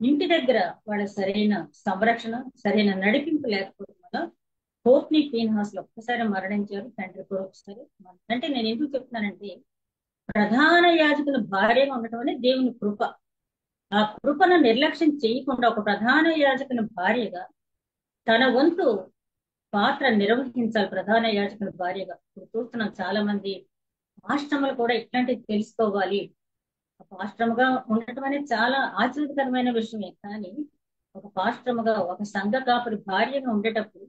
ఇంటి దగ్గర వాళ్ళ సరైన సంరక్షణ, సరైన నడిపింపు లేకపోవడం వల్ల హోప్ని, ఫీనహాస్లు ఒక్కసారి మరణించారు, తండ్రి కూడా ఒకసారి. అంటే నేను ఎందుకు చెప్తున్నానంటే, ప్రధాన యాజకుని భార్యగా ఉండటం అనేది దేవుని కృప. ఆ కృపను నిర్లక్ష్యం చేయకుండా ఒక ప్రధాన యాజకుని భార్యగా తన వంతు పాత్ర నిర్వహించాలి. ప్రధాన యాజకుని భార్యగా ఇప్పుడు చూస్తున్నాం, చాలా మంది పాస్టర్లు కూడా ఇట్లాంటివి తెలుసుకోవాలి. పాస్టర్గా ఉండటం అనేది చాలా ఆశ్చర్యకరమైన విషయమే. కానీ ఒక పాస్టర్గా, ఒక సంఘ కాపురి భార్యగా ఉండేటప్పుడు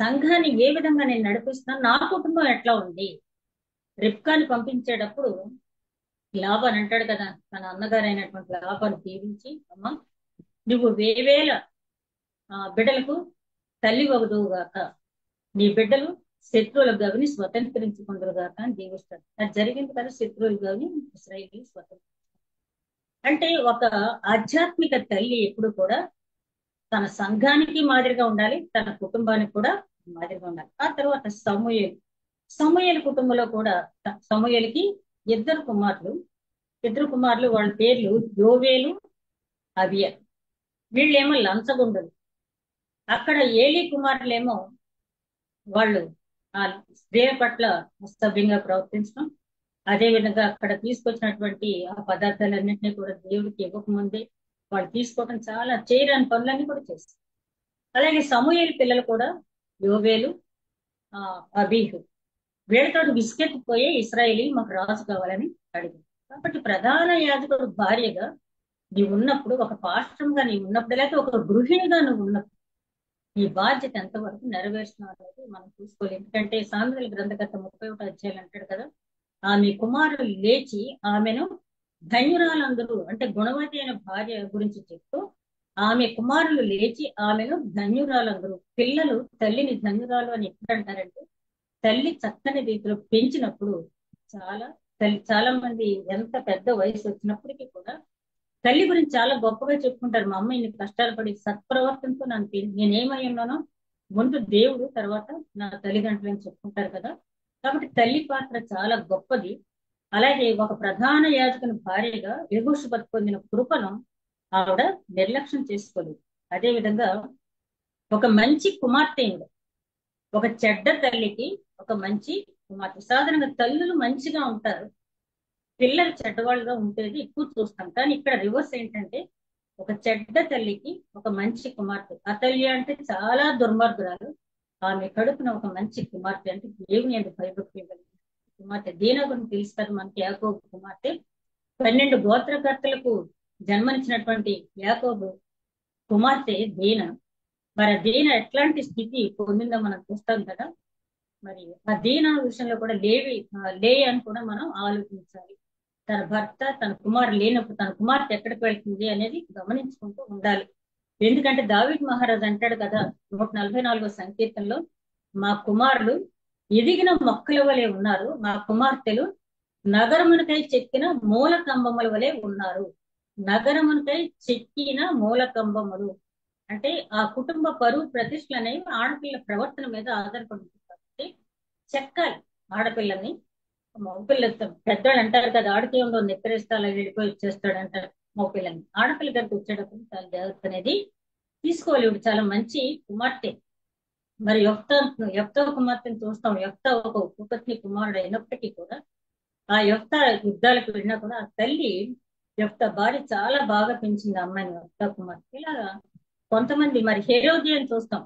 సంఘాన్ని ఏ విధంగా నేను నడిపిస్తున్నాను, నా కుటుంబం ఎట్లా ఉంది. రిబ్కాని పంపించేటప్పుడు లాబాన్ అంటాడు కదా, తన అన్నగారు అయినటువంటి లాబాను దీవించి, అమ్మ నువ్వు వేవేల బిడ్డలకు తల్లి వగుదువుగాక, నీ బిడ్డలు శత్రువుల గవిని స్వతంత్రించుకుందరుగాక అని దీవిస్తాడు. అది జరిగింది కదా, శత్రువుల గవిని ఇశ్రాయేలు స్వతంత్రం. అంటే ఒక ఆధ్యాత్మిక తల్లి ఎప్పుడు కూడా తన సంఘానికి మాదిరిగా ఉండాలి, తన కుటుంబానికి కూడా మాదిరిగా ఉండాలి. ఆ తర్వాత సమూయేలు కుటుంబంలో కూడా సమూయేలుకి 2 కుమారులు, వాళ్ళ పేర్లు యోవేలు, అబియా. వీళ్ళేమో లంచగొండలు. అక్కడ ఏలీ కుమారులేమో వాళ్ళు ఆ స్త్రీల పట్ల సభ్యంగా ప్రవర్తించడం, అదే విధంగా అక్కడ తీసుకొచ్చినటువంటి ఆ పదార్థాలన్నింటినీ కూడా దేవుడికి ఇవ్వకముందే వాళ్ళు తీసుకోవడం, చాలా చేయరాని పనులన్నీ కూడా చేస్తారు. అలాగే సమూయేలు పిల్లలు కూడా యోవేలు, అబీహు, వీళ్ళతో విసుకెత్తిపోయే ఇశ్రాయేలీ మాకు రాజు కావాలని అడిగారు. కాబట్టి ప్రధాన యాజకుడు భార్యగా నీవు ఉన్నప్పుడు, ఒక పాస్టర్గా నీవు ఉన్నప్పుడు, లేకపోతే ఒక గృహిణిగా నువ్వు ఉన్నప్పుడు ఈ బాధ్యత ఎంతవరకు నెరవేరుస్తున్నారు అనేది మనం చూసుకోవాలి. ఎందుకంటే సామెతల గ్రంథకర్త 31వ అధ్యాయం అంటాడు కదా, ఆమె కుమారులు లేచి ఆమెను ధన్యురాలందరూ, అంటే గుణవతి అయిన భార్య గురించి చెప్తూ, ఆమె కుమారులు లేచి ఆమెను ధన్యురాలందరూ. పిల్లలు తల్లిని ధన్యురాలు అని ఎప్పుడు అంటారంటే, తల్లి చక్కని రీతిలో పెంచినప్పుడు. చాలా మంది ఎంత పెద్ద వయసు వచ్చినప్పటికీ కూడా తల్లి గురించి చాలా గొప్పగా చెప్పుకుంటారు. మా అమ్మ ఇన్ని కష్టాలు పడి సత్ప్రవర్తనతో నేనేమై ఉన్నానో ముందు దేవుడు, తర్వాత నా తల్లిదండ్రులు అని చెప్పుకుంటారు కదా. కాబట్టి తల్లి పాత్ర చాలా గొప్పది. అలాగే ఒక ప్రధాన యాజకుని భార్యగా యెహోషాపాతు పొందిన కృపను ఆవిడ నిర్లక్ష్యం చేసుకోలేదు. అదే విధంగా ఒక మంచి కుమార్తె ఉంది. ఒక చెడ్డ తల్లికి ఒక మంచి కుమార్తె. సాధారణంగా తల్లులు మంచిగా ఉంటారు, పిల్లలు చెడ్డవాళ్ళుగా ఉండేది ఎక్కువ చూస్తాం. కానీ ఇక్కడ రివర్స్ ఏంటంటే, ఒక చెడ్డ తల్లికి ఒక మంచి కుమార్తె. ఆ తల్లి అంటే చాలా దుర్మార్గురాలు, ఆమె కడుపున ఒక మంచి కుమార్తె, అంటే దేవుని ఎందుకు భయభక్తి కలిగిన కుమార్తె. దీనా గురించి తెలుసు కదా మనకి, యాకోబు కుమార్తె. 12 గోత్రకర్తలకు జన్మనిచ్చినటువంటి యాకోబు కుమార్తె దీన. మరి ఆ దీన ఎట్లాంటి స్థితి పొందిందో మనం చూస్తాం కదా. మరి ఆ దీన విషయంలో కూడా లే అని కూడా మనం ఆలోచించాలి. తన భర్త, తన కుమారుడు లేనప్పుడు తన కుమార్తె ఎక్కడికి వెళ్తుంది అనేది గమనించుకుంటూ ఉండాలి. ఎందుకంటే దావీదు మహారాజు అంటాడు కదా 144వ సంకీర్తనలో, మా కుమారులు ఎదిగిన మొక్కల వలె ఉన్నారు, మా కుమార్తెలు నగరమునకై చెక్కిన మూల కంబముల వలె ఉన్నారు. నగరమునకై చెక్కిన మూల కంబములు అంటే ఆ కుటుంబ పరువు ప్రతిష్టలు అనేవి ఆడపిల్ల ప్రవర్తన మీద ఆధారపడి ఉంటుంది. కాబట్టి చెక్కాలి ఆడపిల్లని. మగపిల్ల పెద్దవాళ్ళు అంటారు కదా, ఆడికేయంలో నెక్కరేస్తే అలా వెళ్ళిపోయి వచ్చేస్తాడు అంటారు. మగపిల్లని ఆడపిల్ల దగ్గరికి వచ్చేటప్పుడు చాలా జాగ్రత్త అనేది తీసుకోవాలి. ఇప్పుడు చాలా మంచి కుమార్తె. మరి యొక్త కుమార్తెను చూస్తాం. యొక్త ఒక ఉపపత్ని కుమారుడు అయినప్పటికీ కూడా ఆ యొక్త యుద్ధాలకు వెళ్ళినా కూడా ఆ తల్లి యొక్త భార్య చాలా బాగా పెంచింది ఆ అమ్మాయిని, యొక్త కుమార్తె. ఇలాగా కొంతమంది మరి హేరోదియని చూస్తాం.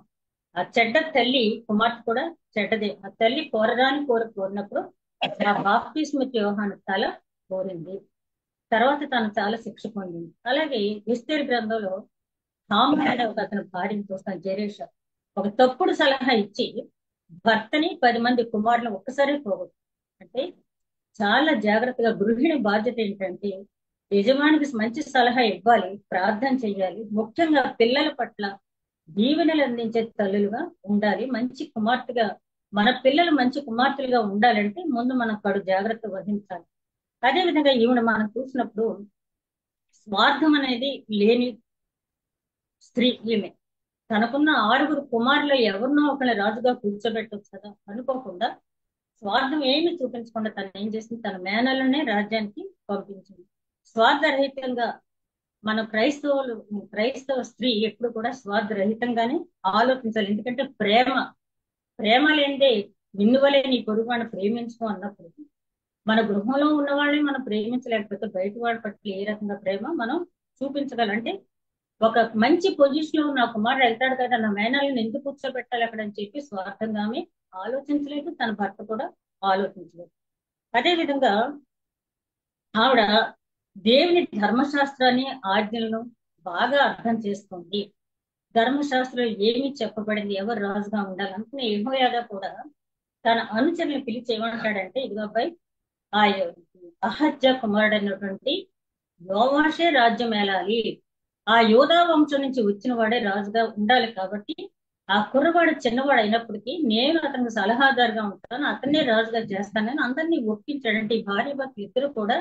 ఆ చెడ్డ తల్లి కుమార్తె కూడా చెడ్డదే. ఆ తల్లి కోరరాని కోరినప్పుడు ఆ బాప్తిస్మ యోహాను తల కోరింది. తర్వాత తను చాలా శిక్ష పొందింది. అలాగే ఎస్తేరు గ్రంథంలో హామాను అనే ఒక అతని భార్యను చూస్తాం, జెరేష. ఒక తప్పుడు సలహా ఇచ్చి భర్తని 10 మంది కుమారులను ఒక్కసారి పోగొట్టు. అంటే చాలా జాగ్రత్తగా గృహిణి బాధ్యత ఏంటంటే యజమానికి మంచి సలహా ఇవ్వాలి, ప్రార్థన చెయ్యాలి. ముఖ్యంగా పిల్లల పట్ల దీవెనలు అందించే తల్లులుగా ఉండాలి. మంచి కుమార్తెగా, మన పిల్లలు మంచి కుమార్తెలుగా ఉండాలంటే ముందు మనం కడు జాగ్రత్త వహించాలి. అదే విధంగా ఈవిడ మనం చూసినప్పుడు స్వార్థం అనేది లేని స్త్రీ ఈమె. తనకున్న 6 కుమారులు ఎవరినో ఒకరిని రాజుగా కూర్చోబెట్టొచ్చు కదా అనుకోకుండా, స్వార్థం ఏమి చూపించకుండా తను ఏం చేసింది, తన మేనలనే రాజ్యానికి పంపించింది. స్వార్థరహితంగా మన క్రైస్తవ స్త్రీ ఎప్పుడు కూడా స్వార్థరహితంగానే ఆలోచించాలి. ఎందుకంటే ప్రేమ లేనిదే నిన్ను వలే నీ పొరుగువాడిని ప్రేమించుకో అన్నప్పుడు, మన గృహంలో ఉన్న వాళ్ళని మనం ప్రేమించలేకపోతే బయట వాళ్ళ పట్ల ఏ రకంగా ప్రేమ మనం చూపించగలంటే, ఒక మంచి పొజిషన్ లో నా కుమారుడు వెళ్తాడు కదా, నా మేనల్ని ఎందుకు కూర్చోబెట్టాలి అక్కడ అని చెప్పి స్వార్థంగా ఆమె ఆలోచించలేదు. తన భర్త కూడా ఆలోచించలేదు. అదే విధంగా ఆవిడ దేవుని ధర్మశాస్త్రాన్ని, ఆజ్ఞలను బాగా అర్థం చేసుకుంది. ధర్మశాస్త్రం ఏమి చెప్పబడింది, ఎవరు రాజుగా ఉండాలి అనుకునే యెహోయాదా కూడా తన అనుచరులను పిలిచి ఏమంటాడంటే, ఇదిగో అబ్బాయి, ఆ అహజ్య కుమారుడు అయినటువంటి యోవాషే రాజ్యం ఏలాలి, ఆ యోధా వంశం నుంచి వచ్చిన వాడే రాజుగా ఉండాలి. కాబట్టి ఆ కుర్రవాడు చిన్నవాడు అయినప్పటికీ నేను అతనికి సలహాదారుగా ఉంటాను, అతన్నే రాజుగా చేస్తానని అందరినీ ఒప్పించాడంటే ఈ భార్య భర్తలు ఇద్దరు కూడా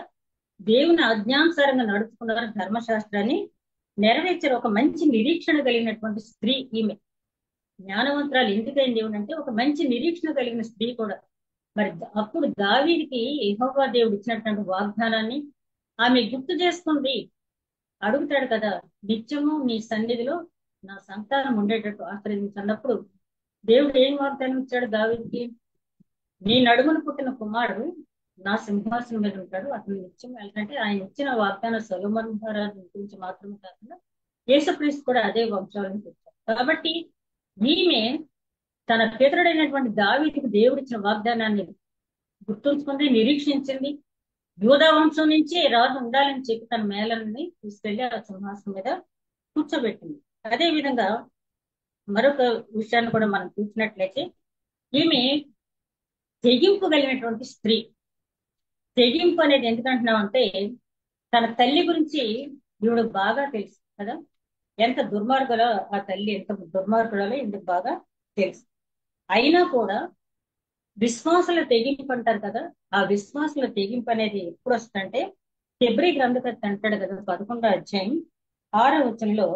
దేవుని ఆజ్ఞానుసారంగా నడుచుకున్నారు, ధర్మశాస్త్రాన్ని నెరవేర్చారు. ఒక మంచి నిరీక్షణ కలిగినటువంటి స్త్రీ ఈమె. జ్ఞానవంతురాలు ఎందుకైంది ఏమిటంటే ఒక మంచి నిరీక్షణ కలిగిన స్త్రీ కూడా. మరి అప్పుడు దావీదుకి యెహోవా దేవుడు ఇచ్చినటువంటి వాగ్దానాన్ని ఆమె గుర్తు చేసుకుంది. అడుగుతాడు కదా, నిత్యము నీ సన్నిధిలో నా సంతానం ఉండేటట్టు ఆశ్రయించినప్పుడు దేవుడు ఏం వాగ్దానం ఇచ్చాడు దావీదుకి, నీ నడుమును పుట్టిన కుమారుడు నా సింహాసనం మీద ఉంటాడు, అతను నిత్యం వెళ్తాంటే ఆయన ఇచ్చిన వాగ్దానం సొలొమోను మహారాజు గురించి మాత్రమే కాకుండా యేసుక్రీస్తు కూడా అదే వంశాలను తెచ్చారు. కాబట్టి ఈమె తన పితరుడైనటువంటి దావీదుకు దేవుడిచ్చిన వాగ్దానాన్ని గుర్తుంచుకుంది, నిరీక్షించింది. యూదా వంశం నుంచి రాజు ఉండాలని చెప్పి తన మేళని తీసుకెళ్లి ఆ సింహాసనం మీద కూర్చోబెట్టింది. అదే విధంగా మరొక విషయాన్ని కూడా మనం చూసినట్లయితే, ఈమె తెగింపు కలిగినటువంటి స్త్రీ. తెగింపు అనేది ఎందుకంటున్నాం అంటే, తన తల్లి గురించి ఈవిడ బాగా తెలుసు కదా, ఎంత దుర్మార్గులో ఆ తల్లి, ఎంత దుర్మార్గులలో ఇందుకు బాగా తెలుసు. అయినా కూడా విశ్వాసుల తెగింపు అంటారు కదా, ఆ విశ్వాసుల తెగింపు అనేది ఎప్పుడు వస్తుందంటే హెబ్రీ గ్రంథకర్త అంటాడు కదా 11వ అధ్యాయం 6వ వచనంలో,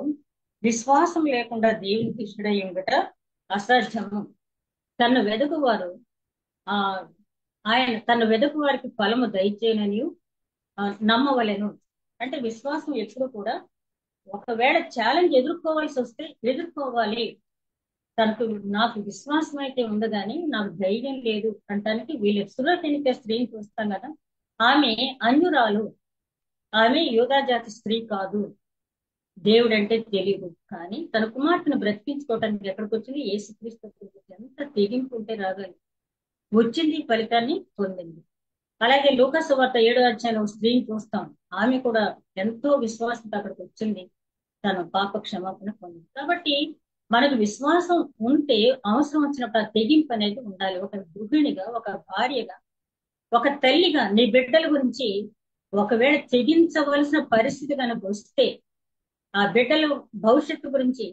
విశ్వాసం లేకుండా దేవునికి ఇష్టడై ఉండట అసాధ్యము. తను వెదకువారు ఆ ఆయన తను వెదకు వారికి ఫలము దయచేయనని నమ్మవలెను. అంటే విశ్వాసం ఎప్పుడు కూడా ఒకవేళ ఛాలెంజ్ ఎదుర్కోవాల్సి వస్తే ఎదుర్కోవాలి. తనకు నాకు విశ్వాసం అయితే ఉంది కానీ నాకు ధైర్యం లేదు అంటానికి వీళ్ళు సురతనికే స్త్రీని చూస్తాం కదా, ఆమె అన్యురాలు, ఆమె యూదా జాతి స్త్రీ కాదు, దేవుడు అంటే తెలియదు, కానీ తన కుమార్తెను బ్రతికించుకోవటానికి ఎక్కడికి వచ్చింది? యేసుక్రీస్తు దగ్గరికి. ఎంత తెగింపు ఉంటే రాగాలి, వచ్చింది, ఫలితాన్ని పొందింది. అలాగే లూకా సువార్త 7వ అధ్యాయంలో స్త్రీని చూస్తాం, ఆమె కూడా ఎంతో విశ్వాసంతో అక్కడికి వచ్చింది, తను పాప క్షమాపణ పొందింది. కాబట్టి మనకు విశ్వాసం ఉంటే అవసరం వచ్చినప్పుడు ఆ తెగింపు అనేది ఉండాలి. ఒక గృహిణిగా, ఒక భార్యగా, ఒక తల్లిగా నీ బిడ్డల గురించి ఒకవేళ తెగించవలసిన పరిస్థితి కనుక వస్తే, ఆ బిడ్డల భవిష్యత్తు గురించి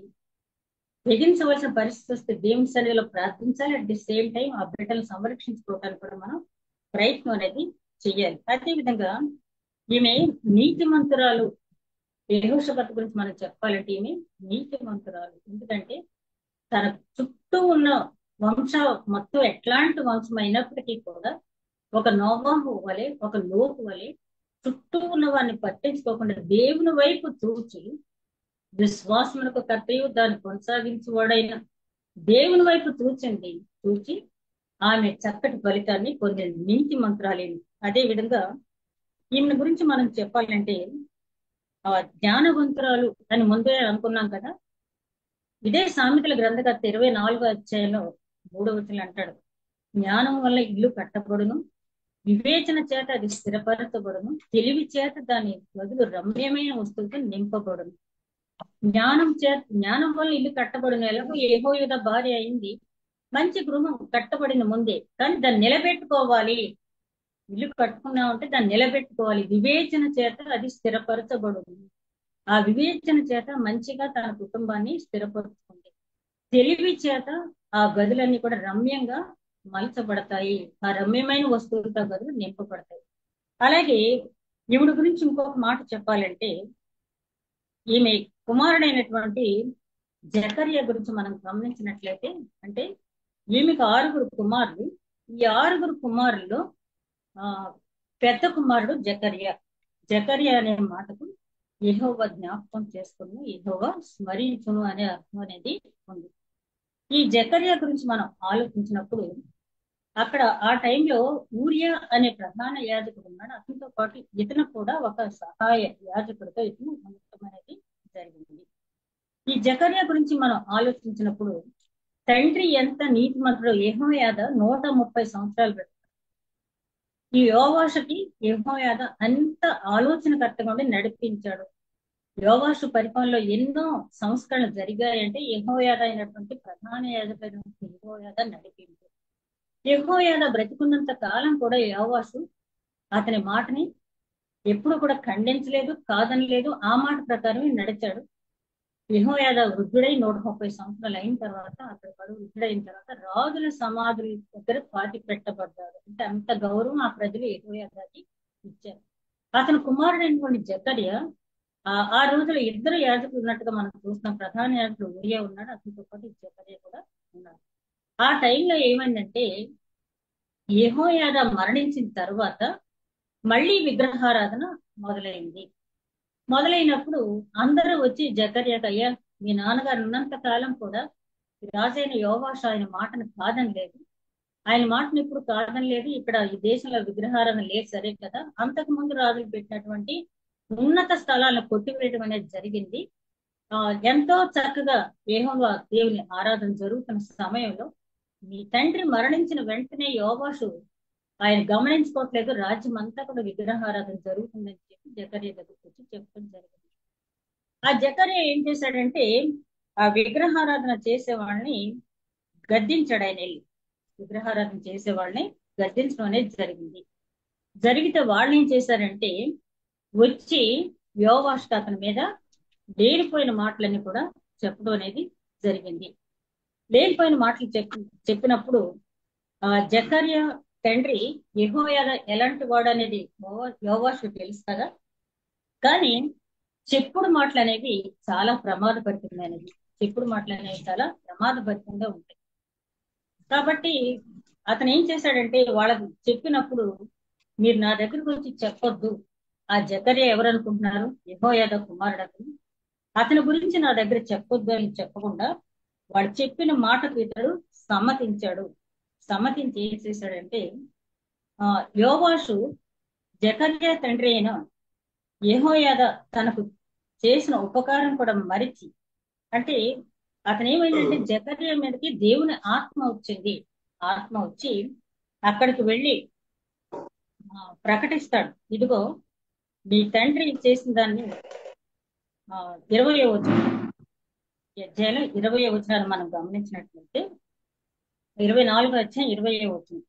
తెగించవలసిన పరిస్థితి వస్తే దేవుని సన్నిధిలో ప్రార్థించాలి. అట్ ది సేమ్ టైం ఆ బిడ్డలను సంరక్షించుకోవడానికి కూడా మనం ప్రయత్నం అనేది చెయ్యాలి. అదేవిధంగా ఈమె నీతిమంతురాలు. యెహోషాపాతు గురించి మనం చెప్పాలంటే ఈమె నీతిమంతురాలు. ఎందుకంటే తన చుట్టూ ఉన్న వంశ మొత్తం ఎట్లాంటి వంశం అయినప్పటికీ కూడా ఒక నోవాహు వలె, ఒక లోతు వలె చుట్టూ ఉన్న వారిని పట్టించుకోకుండా దేవుని వైపు చూచి, విశ్వాసమునకు కర్తయు దాన్ని కొనసాగించువాడైన దేవుని వైపు చూచి ఆమె చక్కటి ఫలితాన్ని పొందింది. నీతి మంత్రాలేమి. అదే విధంగా ఈమె గురించి మనం చెప్పాలంటే జ్ఞానవంతురాలు అని ముందే అనుకున్నాం కదా. ఇదే సామెతల గ్రంథకర్త 24వ అధ్యాయంలో 3వ వచనం అంటాడు, జ్ఞానం వల్ల ఇల్లు కట్టబడును, వివేచన చేత అది స్థిరపరచబడును, తెలివి చేత దాని గదులు రమ్యమైన వస్తువులతో నింపబడును. జ్ఞానం వల్ల ఇల్లు కట్టబడును. ఎలాగో యెహోయాదా భార్య అయింది, మంచి గృహం కట్టబడిన ముందే, కానీ దాన్ని నిలబెట్టుకోవాలి. ఇల్లు కట్టుకున్నామంటే దాన్ని నిలబెట్టుకోవాలి. వివేచన చేత అది స్థిరపరచబడును. ఆ వివేచన చేత మంచిగా తన కుటుంబాన్ని స్థిరపరుచుకుంది. తెలివి చేత ఆ గదులన్నీ కూడా రమ్యంగా మలచబడతాయి. ఆ రమ్యమైన వస్తువులతో గదులు నింపబడతాయి. అలాగే ఈవిడ గురించి ఇంకొక మాట చెప్పాలంటే, ఈమె కుమారుడైనటువంటి జకర్యా గురించి మనం గమనించినట్లయితే, అంటే ఈమెకు 6గురు కుమారులు. ఈ 6గురు కుమారుల్లో పెద్ద కుమారుడు జకర్యా. జకర్యా అనే మాటకు యెహోవా జ్ఞాపకం చేసుకుని, యెహోవా స్మరించును అనే అర్థం అనేది ఉంది. ఈ జకర్యా గురించి మనం ఆలోచించినప్పుడు, అక్కడ ఆ టైంలో ఊరియా అనే ప్రధాన యాజకుడు ఉన్నాడు. అతనితో పాటు ఇతను కూడా ఒక సహాయ యాజకుడితో ఇతను ఉండటం అనేది జరిగింది. ఈ జకర్యా గురించి మనం ఆలోచించినప్పుడు, తండ్రి ఎంత నీతిమంతుడో, యెహోయాదా 130 సంవత్సరాలు బ్రతికాడు. ఈ యోవాషుకి యెహోయాదా అంత ఆలోచనకర్తగా ఉండి నడిపించాడు. యోవాషు పరిపాలనలో ఎన్నో సంస్కరణలు జరిగాయంటే యెహోయాదా అయినటువంటి ప్రధాన యాజకుడైనటువంటి యెహోయాదా నడిపించాడు. యెహోయాదా బ్రతికున్నంత కాలం కూడా యోవాషు అతని మాటని ఎప్పుడు కూడా ఖండించలేదు, కాదనలేదు. ఆ మాట ప్రకారమే నడిచాడు. యెహోయాదా వృద్ధుడై 130 సంవత్సరాలు అయిన తర్వాత, అక్కడ వృద్ధుడైన తర్వాత రాజుల సమాధుల దగ్గర పాతి పెట్టబడ్డాడు. అంటే అంత గౌరవం ఆ ప్రజలు యెహోయాదాకి ఇచ్చారు. అతని కుమారుడైనటువంటి జకర్యా ఆ రోజులో ఇద్దరు యాజకులు ఉన్నట్టుగా మనం చూస్తాం. ప్రధాన యాజకుడు ఊరియా ఉన్నాడు, అతనితో పాటు జకర్యా కూడా ఉన్నాడు. ఆ టైంలో ఏమైందంటే, యెహోయాదా మరణించిన తర్వాత మళ్ళీ విగ్రహారాధన మొదలైనప్పుడు అందరూ వచ్చి జకర్యాకు, అయ్యా మీ నాన్నగారు ఉన్నంత కాలం కూడా రాజైన యోవాషు ఆయన మాటను కాదనలేదు, ఆయన మాటను ఇప్పుడు కాదనలేదు. ఇక్కడ ఈ దేశంలో విగ్రహారాధన లేదు, సరే కదా. అంతకు ముందు రాజులు పెట్టినటువంటి ఉన్నత స్థలాలను కొట్టివేయడం అనేది జరిగింది. ఎంతో చక్కగా యెహోవా దేవుని ఆరాధన జరుగుతున్న సమయంలో మీ తండ్రి మరణించిన వెంటనే యోవాషు ఆయన గమనించుకోవట్లేదు, రాజ్యం అంతా కూడా విగ్రహారాధన జరుగుతుందని చెప్పి జకర్యా దగ్గరికి వచ్చి చెప్పడం జరిగింది. ఆ జకర్యా ఏం చేశాడంటే, ఆ విగ్రహారాధన చేసేవాళ్ళని గద్దించాడు. ఆయన వెళ్ళి విగ్రహారాధన చేసేవాళ్ళని గద్దించడం అనేది జరిగితే వాళ్ళు ఏం చేశారంటే, వచ్చి యోవాషుకు అతని మీద లేనిపోయిన మాటలన్నీ కూడా చెప్పడం అనేది జరిగింది. లేనిపోయిన మాటలు చెప్పినప్పుడు జకర్యా తండ్రి యెహోయాదా ఎలాంటి వాడు అనేది యోవాషు తెలుసు కదా. కానీ చెప్పుడు మాటలు అనేవి చాలా ప్రమాదభరితమైనవి. చెప్పుడు మాటలు అనేవి చాలా ప్రమాదభరితంగా ఉంటాయి. కాబట్టి అతను ఏం చేశాడంటే వాళ్ళకి చెప్పినప్పుడు, మీరు నా దగ్గరకు వచ్చి చెప్పొద్దు. ఆ జకర్యా ఎవరు అనుకుంటున్నారు? యెహోయాదా కుమారుడు అతను. అతని గురించి నా దగ్గర చెప్పొద్దు అని చెప్పకుండా వాడు చెప్పిన మాటకు ఇతడు సమ్మతించాడు. సమ్మతించి ఏం చేశాడంటే, ఆ యోవాషు జకర్యా తండ్రి అయిన యెహోయాదా తనకు చేసిన ఉపకారం కూడా మరిచి, అంటే అతను ఏమైందంటే జకర్యా మీదకి దేవుని ఆత్మ వచ్చింది. ఆత్మ వచ్చి అక్కడికి వెళ్ళి ప్రకటిస్తాడు, ఇదిగో మీ తండ్రి చేసిన దాన్ని 20వ వచనం, అధ్యాయంలో 20వ వచనాన్ని మనం గమనించినట్లయితే 24వ అధ్యాయం 20వ వచనం.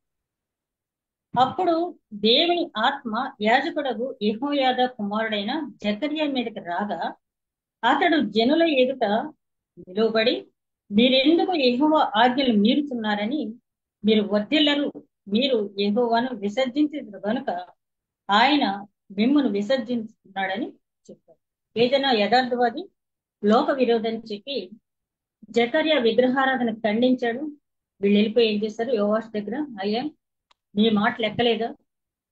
అప్పుడు దేవుని ఆత్మ యాజకుడగు యెహోయాదా కుమారుడైన జకర్యా మీదకి రాగా అతడు జనుల ఎదుట నిలువబడి, మీరెందుకు యెహోవా ఆజ్ఞలు మీరుతున్నారని మీరు వర్ధిల్లరు, మీరు యెహోవాను విసర్జించిన గనుక ఆయన మిమ్మును విసర్జిస్తున్నాడని చెప్పారు. ఏదైనా యథార్థవాది లోక విరోధని చెప్పి జకర్యా విగ్రహారాధన ఖండించాడు. వీళ్ళు వెళ్ళిపోయి ఏం చేశారు? యోవాషు దగ్గర, అయ్యా నీ మాట లెక్కలేదా?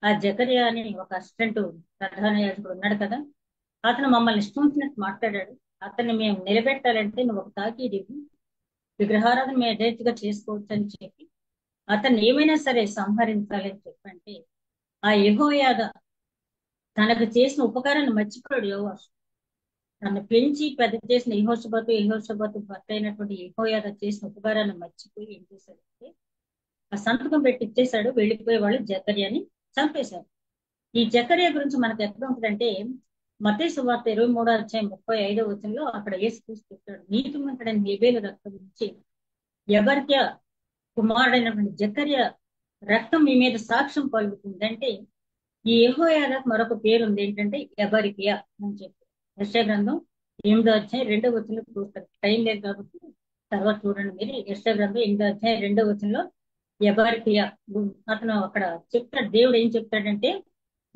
ఆ జకర్యా అని ఒక అసిస్టెంట్ ప్రధాన యాజకుడు ఉన్నాడు కదా, అతను మమ్మల్ని ఇష్టం వచ్చినట్టు మాట్లాడాడు. అతన్ని మేము నిలబెట్టాలంటే నువ్వు ఒక తాకీదు ఇవ్వు, విగ్రహారాధన మేము యథేచ్ఛగా చేసుకోవచ్చు అని చెప్పి అతన్ని ఏమైనా సరే సంహరించాలని చెప్పంటే, ఆ యెహోయాదా తనకు చేసిన ఉపకారాన్ని మర్చిపోయాడు యోవాషు. తను పెంచి పెద్ద చేసిన యెహోషాపాతు భర్త అయినటువంటి యెహోయాదా చేసిన ఉపకారాన్ని మర్చిపోయి ఏం చేశాడంటే ఆ సంతకం పెట్టి ఇచ్చేశాడు. వెళ్ళిపోయే వాళ్ళు జకర్యాని చంపేశారు. ఈ జకర్యా గురించి మనకు ఎక్కడ ఉంటుందంటే మత్తయి సువార్త 23వ అధ్యాయం 35వ వచనంలో అక్కడ యేసుక్రీస్తు చెప్తాడు, నీతిమంతుడైన హేబేలు రక్తం గురించి యెబర్క్యా కుమారుడైనటువంటి జకర్యా రక్తం మీ మీద సాక్ష్యం పలుకుతుందంటే, ఈ యెహోయాదాకు మరొక పేరు ఉంది, ఏంటంటే యెబర్కియా అని చెప్పి. యెషయా గ్రంథం 8వ అధ్యాయం 2వ వచనంలో చూస్తారు. టైం లేదు కాబట్టి తర్వాత చూడండి మీరు. యెషయా గ్రంథం 8వ అధ్యాయం 2వ వచనంలో యెబర్కియా అతను అక్కడ చెప్తాడు. దేవుడు ఏం చెప్తాడంటే,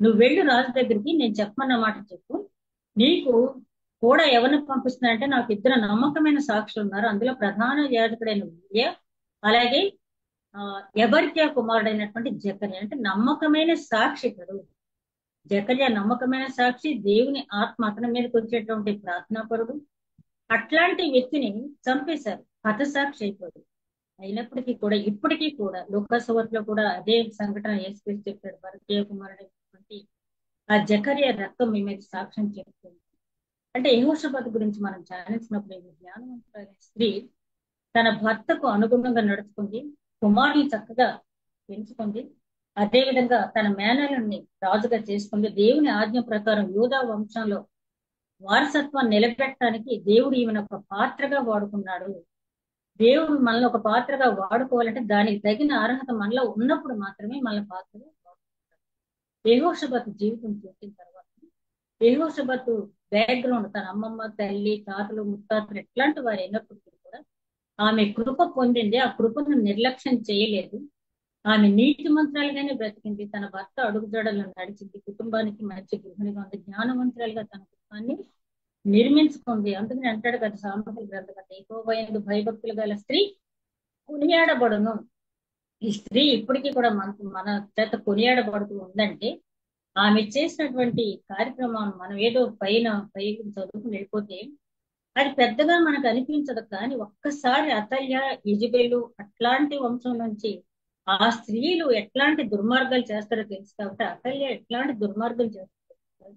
నువ్వు వెళ్ళు రాజు దగ్గరికి, నేను చెప్పమన్న మాట చెప్పు, నీకు కూడా ఎవరిని పంపిస్తున్నాడంటే నాకు ఇద్దరు నమ్మకమైన సాక్షులు ఉన్నారు, అందులో ప్రధాన యాజకుడైన ఊరియా, అలాగే యెబర్క్యా కుమారుడైనటువంటి జకర్యా. అంటే నమ్మకమైన సాక్షి ఇతడు. జకర్యా నమ్మకమైన సాక్షి, దేవుని ఆత్మ అతని మీదకి వచ్చేటువంటి ప్రార్థనాపరుడు. అట్లాంటి వ్యక్తిని చంపేశారు, హతసాక్షి అయిపోయాడు. అయినప్పటికీ కూడా ఇప్పటికీ కూడా లోకాసువార్తలో కూడా అదే సంఘటన యేసుక్రీస్తు చెప్పాడు, యెబర్క్యా కుమారుడైనటువంటి ఆ జకర్యా రక్తం మీ మీద సాక్ష్యం చెప్తుంది. అంటే యెహోషాపాతు గురించి మనం ధ్యానించినప్పుడు ఈ జ్ఞానవంతులైన స్త్రీ తన భర్తకు అనుగుణంగా నడుచుకుంది, కుమారుని చక్కగా పెంచుకుంది, అదే విధంగా తన మేనల్ని రాజుగా చేసుకుంది. దేవుని ఆజ్ఞ ప్రకారం యూదా వంశంలో వారసత్వాన్ని నిలబెట్టడానికి దేవుడు ఈమెను ఒక పాత్రగా వాడుకున్నాడు. దేవుడు మనల్ని ఒక పాత్రగా వాడుకోవాలంటే దానికి తగిన అర్హత మనలో ఉన్నప్పుడు మాత్రమే మన పాత్రగా వాడుకుంటాడు. యెహోషాపాతు జీవితం చూసిన తర్వాత యెహోషాపాతు బ్యాక్గ్రౌండ్, తన అమ్మమ్మ, తల్లి, తాతలు, ముత్తాతలు ఎట్లాంటి వారు అయినప్పటికీ కూడా ఆమె కృప పొందింది. ఆ కృపను నిర్లక్ష్యం చేయలేదు. ఆమె నీతి మంత్రాలుగానే బ్రతికింది. తన భర్త అడుగుజాడల్లో నడిచింది. కుటుంబానికి మంచి గృహిణిగా ఉంది. జ్ఞానవంతురాలుగా తన కుటుంబాన్ని నిర్మించుకుంది. అందుకని అంటాడు కదా సామెతల గ్రంథకర్త, యెహోవా యందు భయభక్తులు గల స్త్రీ కొనియాడబడును. ఈ స్త్రీ ఇప్పటికీ కూడా మన చేత కొనియాడబడుతూ ఉందంటే ఆమె చేసినటువంటి కార్యక్రమం మనం ఏదో పై చదువుకుని వెళ్ళిపోతే అది పెద్దగా మనకు అనిపించదు. కానీ ఒక్కసారి అతల్య, యెజబెలు అట్లాంటి వంశం నుంచి ఆ స్త్రీలు ఎట్లాంటి దుర్మార్గాలు చేస్తారో తెలుసు కాబట్టి అతల్య ఎట్లాంటి దుర్మార్గాలు చేస్తారు,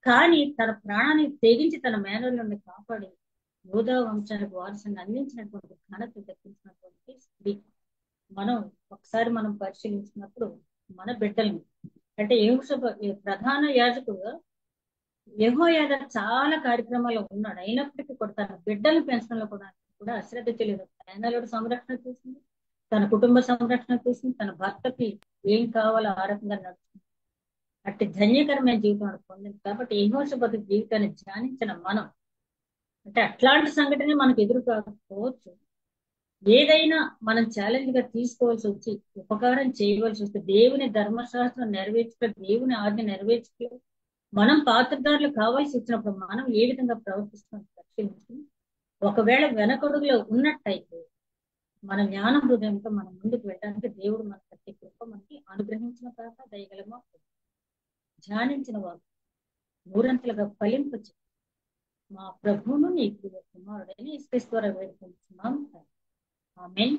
కానీ తన ప్రాణాన్ని తెగించి తన మేనల్ని కాపాడి యోధా వంశానికి వారసుని అందించినటువంటి ఘనత దక్కించినటువంటి స్త్రీ. మనం పరిశీలించినప్పుడు మన బిడ్డల్ని, అంటే ప్రధాన యాజకుడుగా యెహోయాదా చాలా కార్యక్రమాల్లో ఉన్నాడు. అయినప్పటికీ కూడా తన బిడ్డలను పెంచడంలో కూడా అశ్రద్ధ చేయలేదు. మేనల్లుడు సంరక్షణ చేసింది, తన కుటుంబ సంరక్షణ చేసింది, తన భర్తకి ఏం కావాలో ఆ రకంగా నడుచుకుంది. అట్టి ధన్యకరమైన జీవితం పొందింది. కాబట్టి యెహోషాపాతు జీవితాన్ని ధ్యానించిన మనం, అంటే అట్లాంటి సంఘటన మనకు ఎదురు కాకపోవచ్చు, ఏదైనా మనం ఛాలెంజ్ గా తీసుకోవాల్సి వచ్చి ఉపకారం చేయవలసి వస్తే దేవుని ధర్మశాస్త్రం నెరవేర్చుక దేవుని ఆజ్ఞ నెరవేర్చుక మనం పాత్రదారులు కావాల్సి వచ్చినప్పుడు మనం ఏ విధంగా ప్రవర్తిస్తాం పరిశీలించి ఒకవేళ వెనకడుగులో ఉన్నట్టయితే మన జ్ఞాన హృదయంతో మనం ముందుకు వెళ్ళడానికి దేవుడు మన ప్రతి కృప మనకి అనుగ్రహించిన కాక దయగలమో ధ్యానించిన వారు నూరంతలుగా ఫలింపచ్చు మా ప్రభువును నీ ప్రియ కుమారుడైన యేసుక్రీస్తు ద్వారా వేడుకుంటున్నాం ఆమేన్.